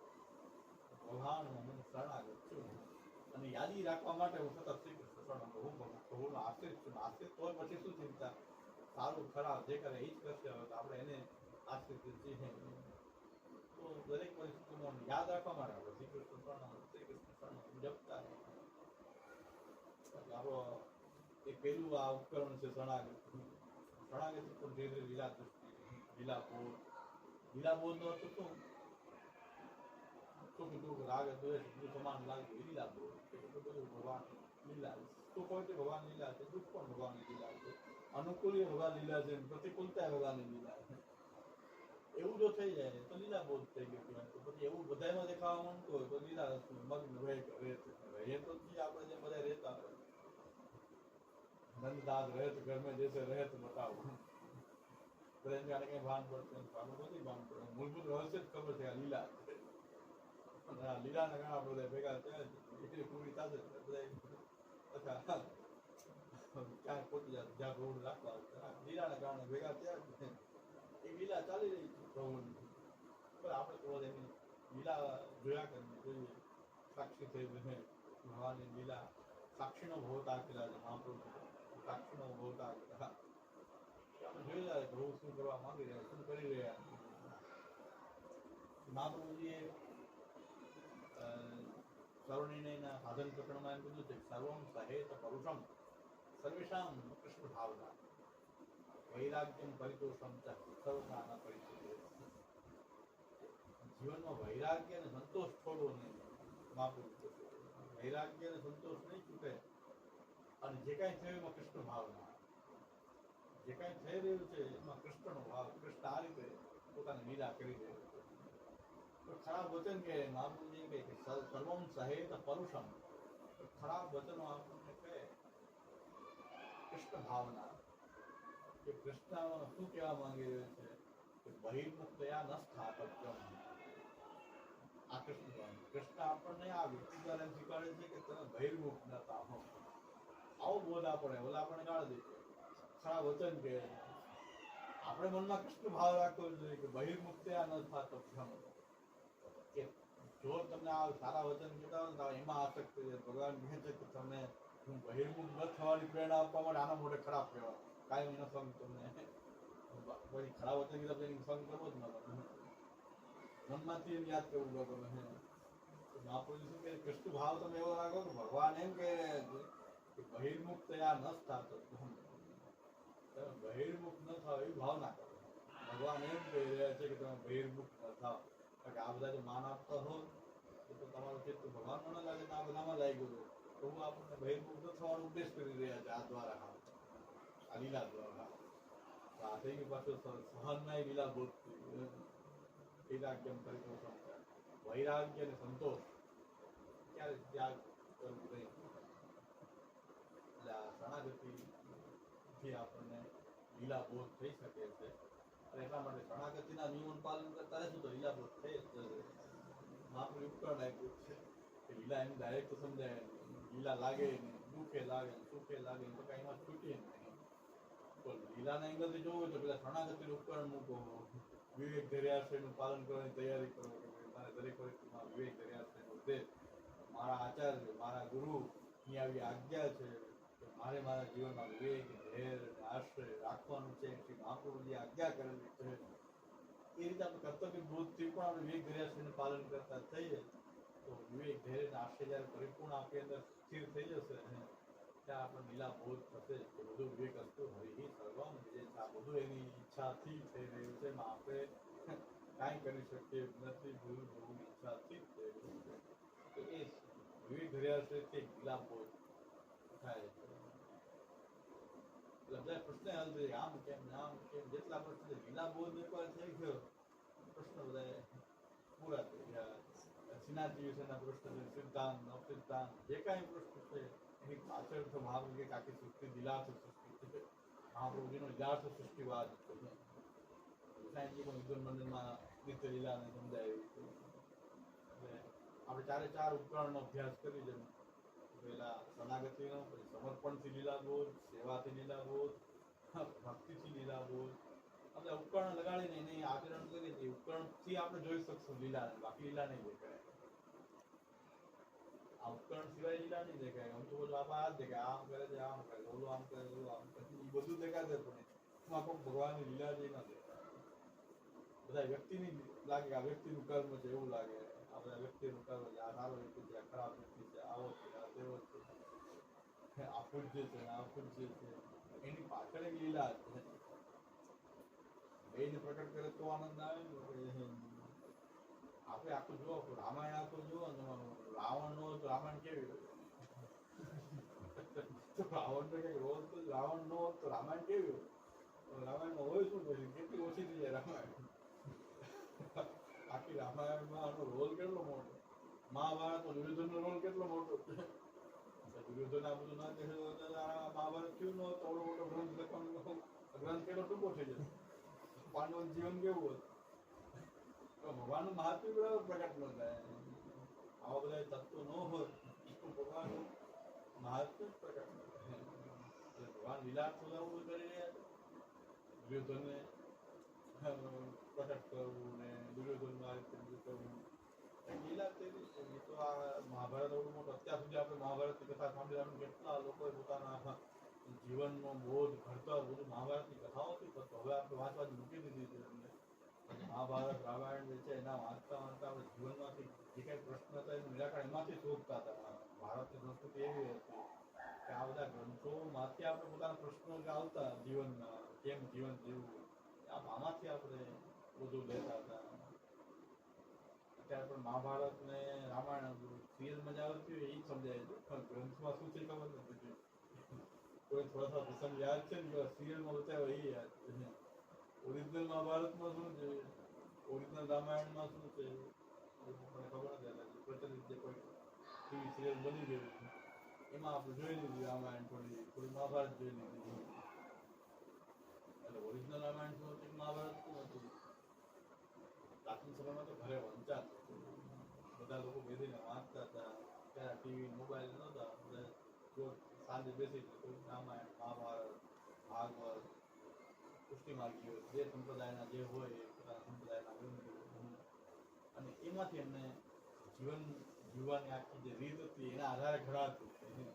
ભગવાનનો હું શરણાગત છું. અને યાદી રાખવા માટે હું સતત શ્રી કૃષ્ણ હું પ્રભુનો આશ્રિત છું. આશ્રિત હોય પછી શું ચિંતા, સારું ખરાબ જે કરે એ જ કરશે. હવે તો આપણે એને આશ્રિત છીએ. તો દરેક પરિસ્થિતિમાં યાદ રાખવા માટે આપણે શ્રી કૃષ્ણ જપતા આપણો એક પેલું આ ઉપકરણ છે શરણાગત. શરણાગત પણ ધીરે ધીરે લીલા દૃષ્ટિ, લીલા બોધ નો અર્થ શું? સુખ દુઃખ રાગ દ્વેષ બધું સમાન લાગતું લીલા બોધ. બધું ભગવાન લીલા, સુખ હોય તો ભગવાન લીલા છે, દુઃખ પણ ભગવાનની લીલા છે, અનુકૂળ ભગવાન લીલા છે, પ્રતિકૂળતા ભગવાનની લીલા છે. એવું જો થઈ જાય તો લીલા બોધ થઈ ગયું. તો પછી એવું બધામાં દેખાવા માંગતું હોય તો લીલા મગ્ન રહે તો આપણે જેમ બધા રહેતા હોય. નંદદાસ રહે તો ઘર में जैसे રહે તો બતાવો. બધા જાણે કઈ ભાન પડતું નથી, ભાન પડે. મૂળભૂત રહસ્ય જ ખબર છે આ લીલા. લીલાના ઘણા બધા ભેગા થયા એટલી પૂરી થશે બધા ક્યાંક ખોટી જાય જ્યાં રોડ રાખવા લીલાના કારણે ભેગા થયા. એ લીલા ચાલી રહી છે પ્રભુની. પણ આપણે થોડો એની લીલા જોયા કરવી જોઈએ. સાક્ષી થઈ ભગવાનની લીલા. સાક્ષીનો ભોવતા કરેલા છે મહાપ્રભુ. સાક્ષીનો ભોવતા કરેલા આપણે જોઈ જાય પ્રભુ શું કરવા માંગી રહ્યા, શું કરી રહ્યા. મહાપ્રભુજીએ સર્વનિર્ણયના સાધન પ્રકરણમાં એમ કીધું છે સર્વમ સહેત પરુષમ સર્વેષામ કૃષ્ણ ભાવના વૈરાગ્યમ પરિતોષમ ચ સર્વકાના પરિચય. જીવનમાં વૈરાગ્ય અને સંતોષ છોડવો નહીં. મહાપ્રભુ વૈરાગ્ય અને સંતોષ નહીં છૂટે. અને જે કાંઈ થયું એમાં કૃષ્ણ ભાવના, જે કાંઈ થઈ રહ્યું છે એમાં કૃષ્ણનો ભાવ. કૃષ્ણ આ રીતે પોતાની લીલા કરી રહ્યો છે. ખરાબ વચન કે મહાપ્રભુજી કહે કે સર્વમ સહેત પરુષમ. ખરાબ વચનો આપણને કહે કૃષ્ણ ભાવના, કે કૃષ્ણ શું કહેવા માંગી રહ્યો છે કે બહિર્મુક્તયા ન સ્થાપત્યમ. આ કૃષ્ણ આપણને આ વ્યક્તિ દ્વારા શીખવાડે છે કે તમે બહિર્મુખ ન થાઓ. આવો બોધ આપણે ઓલા આપણને ગાળ દે છે ખરાબ વચન કે આપણે મનમાં કૃષ્ણ ભાવ રાખવો જોઈએ કે બહિર્મુક્તયા ન સ્થાપત્યમ. કે જો તમને આ સારા વચન કહેતા હોય તો એમાં આસક્ત છે. ભગવાન કહે છે કે તમે હું બહિર્મુખ ન થવાની પ્રેરણા આપવા માટે આના મોઢે ખરાબ કહેવાય. કાંઈ એનો સંગ તમને બધી ખરાબ વચન કીધા તો એની સંગ કરવો જ ન ગમે. મનમાંથી એને યાદ કરવું ન ગમે. મહાપુરુષ શું કહે કૃષ્ણ ભાવ તમે એવો રાખો કે ભગવાન એમ કહે કે બહિર્મુખ તૈયાર ન થતો. તમે બહિર્મુખ ન થાવ એવી ભાવના કરો. ભગવાન એમ કહી રહ્યા છે કે તમે બહિર્મુખ ન થાવ. કારણ કે આ બધા જો માન આપતા હોય તો તમારું ચિત્ત ભગવાનમાં ન લાગે તો આ બધામાં લાગ્યું છે. તો હું આપણને બહિર્મુખ ન થવાનો ઉપદેશ કરી રહ્યા છે આ દ્વારા, આ લીલા દ્વારા. આ થઈ ગયું પાછું સહનના લીલા બોધ વૈરાગ્યમ પરિતોષમ. વૈરાગ્ય અને સંતોષ ક્યારે ત્યાગ કરવું નહીં. એટલે આ શરણાગતિથી આપણને લીલા બોધ થઈ શકે છે. અને એટલા માટે શરણાગતિના નિયમોનું પાલન કરતા રહેશું તો લીલા બોધ થઈ જ જશે. મહાપ્રભુ ઉપકરણ આપ્યું છે કે લીલા એમ ડાયરેક્ટ સમજાય. લીલા લાગે નહીં, દુઃખે લાગે, સુખે લાગે તો કઈ એમાં છૂટીએ નહીં. તો લીલાના એંગલથી જોવું હોય તો પેલા શરણાગતિનું ઉપકરણ મૂકો. વિવેક ધૈર્યાશ્રયનું પાલન કરવાની તૈયારી કરો. મારે દરેક પરિસ્થિતિમાં વિવેક ધૈર્યાશ્રયનો ઉપદેશ, મારા આચાર્ય મારા ગુરુની આવી આજ્ઞા છે કે મારે મારા જીવનમાં વિવેક ધૈર્ય અને આશ્રય રાખવાનું છે. શ્રી મહાપ્રભુજી આજ્ઞા કરેલી છે. એ રીતે આપણે કર્તવ્ય બોધથી પણ આપણે વિવેક ધૈર્યાશ્રયનું પાલન કરતા થઈએ તો વિવેક ધૈર્ય અને આશ્રય જ્યારે પરિપૂર્ણ આપણી અંદર સ્થિર થઈ જશે ત્યાં આપણે લીલા બોધ થશે કે બધું વિવેક હતું હરિ સર્વમ જે આ બધું એની ઈચ્છાથી થઈ રહ્યું છે. એમાં આપણે કાંઈ કરી શકીએ નથી. ભૂલ ભૂલની ઈચ્છાથી જ થઈ રહ્યું છે. તો એ વિવેક ધૈર્યાશ્રયથી લીલા બોધ થાય છે. એટલે બધા પ્રશ્ન હલ થઈ આમ કેમ આમ કેમ જેટલા પ્રશ્ન લીલા બોધ એકવાર થઈ ગયો પ્રશ્ન બધા પૂરા થઈ ગયા. શ્રીનાથજી વિશેના પ્રશ્ન છે, સિદ્ધાંત અસિદ્ધાંત જે કાંઈ પ્રશ્ન છે એની પાછળ તો મહાપ્રભુ આખી સૃષ્ટિ લીલાથી સૃષ્ટિ છે. મહાપ્રભુજીનો યથાર્થ સૃષ્ટિવાદ સાયન્સજી પણ વિદ્વાન મંદિરમાં નિત્ય લીલાને સમજાયું. એટલે આપણે ચારે ચાર ઉપકરણનો અભ્યાસ કરી છે. પહેલા શરણાગતિનો, પછી સમર્પણથી લીલાબોધ, સેવાથી લીલાબોધ, ભક્તિથી લીલાબોધ. આપણે ઉપકરણ લગાડીને એને આચરણ કરીએ છીએ. ઉપકરણથી આપણે જોઈ શકશું લીલાને, બાકી લીલા નહીં દેખાય. આ ઉપકરણ સિવાય લીલા નહીં દેખાય. આમ તો બધું આપણે આ જ દેખાય, આમ કરે છે, આમ કરે, ઓલું આમ કરે, ઓલું આમ કરે, એ બધું દેખાશે પણ એમાં પણ ભગવાનની લીલા જે ના દેખાય. બધા વ્યક્તિની લાગે કે આ વ્યક્તિનું કર્મ છે એવું લાગે. આ બધા વ્યક્તિનું કર્મ છે, આ સારો વ્યક્તિ છે, આ ખરાબ વ્યક્તિ છે, આવો છે, આ તેવો છે, આ પૂજ્ય છે, આ પૂજ્ય છે. એની પાછળ એક લીલા છે. એને પ્રકટ કરે તો આનંદ આવે ને. આપણે આખું જુઓ, રામાયણ આખું જુઓ ને, રાવણ નો રામાયણ કેવી હોય. રાવણ તો કઈ રોલ તો રાવણ નો તો રામાયણ કેવી હોય. રામાયણમાં હોય શું પછી કેટલી ઓછી થઈ જાય રામાયણ. આખી રામાયણમાં આનો રોલ કેટલો મોટો. મહાભારત દુર્યોધનનો રોલ કેટલો મોટો. દુર્યોધન આ બધું ના દેખાય મહાભારત થયું ન તો અવડો મોટો ગ્રંથ લખવાનો ગ્રંથ કેટલો ટૂંકો થઈ જાય. પાંડવનું જીવન કેવું હતું. ભગવાનનું મહાત્મ્ય બરાબર પ્રકટ ન થાય. આવા બધા તત્વો ન હોય તો ભગવાનનું મહાત્મ્ય પ્રકટ ન થાય. ભગવાન લીલા ખોદાવું કરી રહ્યા છે. દુર્યોધનને પ્રકટ કરવું ને દુર્યોધનનું આ રીતે કરવું લીલા તેવી છે. એ તો આ મહાભારત એવડું મોટું. અત્યાર સુધી આપણે મહાભારતની કથા સાંભળ્યા કેટલા લોકોએ પોતાના જીવનનો બોધ ઘડતર બધું મહાભારતની કથાઓથી થતો. હવે આપણે વાંચવાની મૂકી દીધી છે. મહાભારત રામાયણ જે છે એના વાંચતા વાંચતા આપણે જીવનમાંથી જે કંઈ પ્રશ્ન હતા એનું નિરાકરણ એમાંથી શોધતા હતા. ભારતની સંસ્કૃતિ એવી હતી કે આ બધા ગ્રંથોમાંથી આપણે પોતાના પ્રશ્નો જે આવતા જીવનના કેમ જીવન જીવવું આમાંથી આપણે બધું લેતા હતા. અત્યારે પણ મહાભારત ને રામાયણ સિરિયલ મજા આવતી હોય એ સમજાય છે પણ ગ્રંથમાં શું છે ખબર નથી. કોઈ થોડા પ્રસંગ યાદ છે ને સિરિયલમાં બતાવ્યો એ યાદ છે. ઓરિજિનલ મહાભારતમાં શું છે, ઓરિજિનલ રામાયણમાં શું છે મને ખબર નથી. પ્રચલિત જે કોઈ ટીવી સિરિયલ બની ગયું એમાં આપણે જોઈ લીધી રામાયણ, થોડી મહાભારત જોઈ લીધી. એટલે ઓરિજિનલ રામાયણ શું હતું, મહાભારત શું હતું. પ્રાચીન સમયમાં તો ઘરે વંચાતું બધા લોકો બેસીને વાંચતા હતા. ત્યારે ટીવી મોબાઈલ નહોતા. જો સાંજે બેસી રામાયણ મહાભારત ભાગવત પુષ્ટિમાર્ગીઓ જે સંપ્રદાયના જે હોય એ પોતાના સંપ્રદાયના ગ્રંથો અને એમાંથી એમને જીવન જીવવાની આખી જે રીત હતી એના આધારે ઘડાતું અને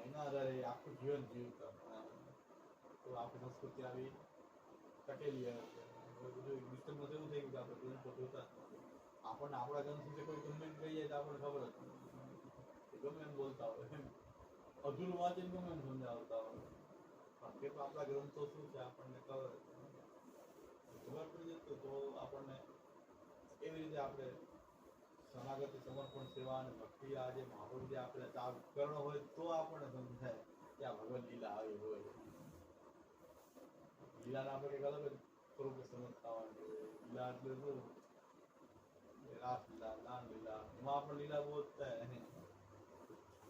એના આધારે આખું જીવન જીવતા. તો આપણી સંસ્કૃતિ આવી ટકેલી હશે. બધું ડિસ્ટર્બન્સ એવું થઈ ગયું કે આપણે ગ્રંથો જોતા આપણને આપણા ગ્રંથ વિશે કોઈ ગમે કહી જાય તો આપણને ખબર જ ગમે એમ બોલતા હોય અધૂરું વાંચીને ગમે એમ સમજાવતા હોય. કે તો આપણા ગ્રંથો શું છે આપણને ખબર પડી જતું તો આપણને એવી રીતે આપણે શરણાગતિ સમર્પણ સેવા અને ભક્તિ આ જે મહાપ્રભુ જે આપણે ચાર ઉપકરણો હોય તો આપણને સમજાય કે આ ભગવદ લીલા આવી હોય. લીલાને આપણે કંઈક અલગ જ સ્વરૂપે સમજતા હોય. લીલા એટલે શું, રાસ લીલા, લાલ લીલા, એમાં આપણે લીલા બહુ જ થાય.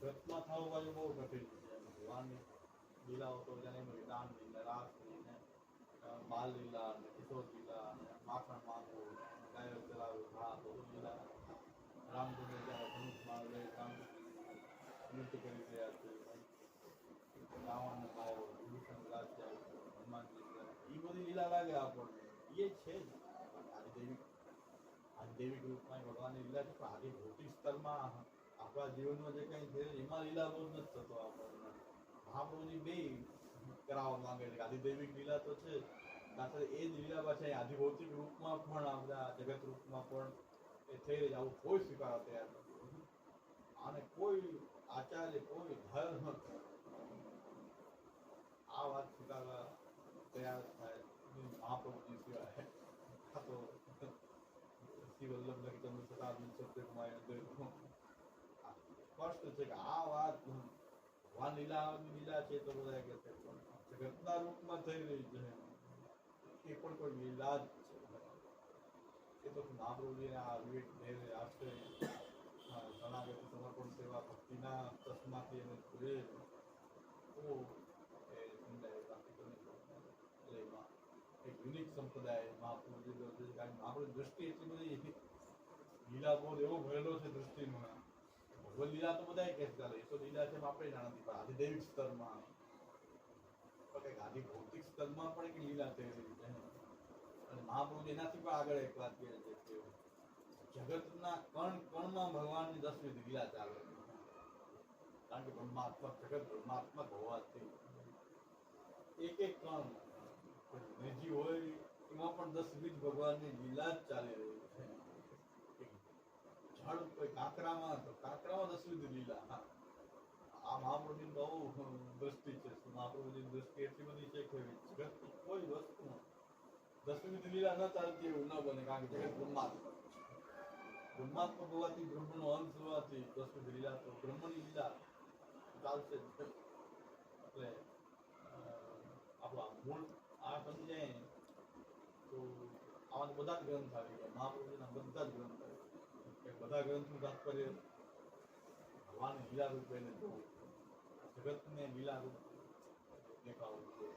રથમાં થવું બાજુ બહુ કઠિન છે. ભગવાનની લીલાઓ તો જાણે દાન લીલા, રાસ લીલા, બાલ લીલા, કિશોર લીલા, માખણ માંગવું, ગાયો ચલાવવું, ઘા બધું લીલા. રામચંદ્ર જ્યારે ધનુષમાં લઈ નૃત્ય કરી રહ્યા છે. રાવણને માર્યો, વિભીષણ રાજ્ય હનુમાનજી એ બધી લીલા લાગે આપણને. એ છે જ આધિદૈવિક રૂપમાં ભગવાનની લીલા છે. પણ આદિ ભૌતિક સ્તરમાં આપણા જીવનમાં જે કંઈ છે એમાં લીલા બહુ જ નથી થતો આપણને. મહાપ્રભુજી બે કરાવવા માંગે છે. આધિદૈવિક લીલા તો છે સાથે એ જ લીલા પાછા આધિભૌતિક રૂપમાં પણ આપણા જગત રૂપમાં પણ એ થઈ રહી છે. આવું કોઈ સ્વીકારવા તૈયાર નથી. અને કોઈ આચાર્ય કોઈ ધર્મ આ વાત સ્વીકારવા તૈયાર થાય મહાપ્રભુજી સિવાય. આ તો શ્રી વલ્લભ લખી શતાબ્દી સત્યકુમાર સ્પષ્ટ છે કે આ વાત ભગવાન લીલા છે તો બધા કે જગતના રૂપમાં થઈ રહી છે એ પણ કોઈ લીલા જ છે. એ તો મહાપ્રભુજીને આ વિવેક આશ્રય શરણાગતિ સમર્પણ સેવા ભક્તિના તસમાંથી એને જોઈએ તો એ સમજાય. બાકી એક યુનિક સંપ્રદાય મહાપ્રભુજીનો છે. કારણ કે મહાપ્રભુની દ્રષ્ટિ એટલી બધી લીલા બોધ એવો ભરેલો છે દ્રષ્ટિમાં. ભગવદ લીલા તો બધા કે ચાલે એ તો લીલા છે આપણે જાણતી, પણ આધિદૈવિક સ્તરમાં તો કંઈક આધિ ભૌતિક સ્તરમાં પણ એક લીલા થયેલી છે. અને મહાપ્રભુ એનાથી પણ આગળ એક વાત કહે છે કે જગતના કણ કણમાં ભગવાનની 10 લીલા ચાલે. કારણ કે બ્રહ્માત્મક જગત બ્રહ્માત્મક હોવાથી એક એક કણ નિર્જીવ હોય એમાં પણ 10 ભગવાનની લીલા જ ચાલી રહી છે. ઝાડ કોઈ કાંકરામાં તો કાંકરામાં 10 લીલા. આ મહાપ્રભુની બહુ દ્રષ્ટિ છે. મહાપ્રભુની દ્રષ્ટિ એટલી બધી છે કે જગત કોઈ વસ્તુ 10 લીલા ન ચાલતી એવું ન બને. કારણ કે જગત બ્રહ્માત્મક હોવાથી બ્રહ્મનો અંશ હોવાથી 10 લીલા તો બ્રહ્મની લીલા ચાલશે જ. એટલે આપણા મૂળ આ સમજી જાય તો આવા તો બધા જ ગ્રંથ આવી ગયા. મહાપ્રભુના બધા જ ગ્રંથ આવી ગયા. બધા ગ્રંથનું તાત્પર્ય ભગવાન લીલા રૂપ એને જોવું, જગતને લીલા રૂપ દેખાવું છે.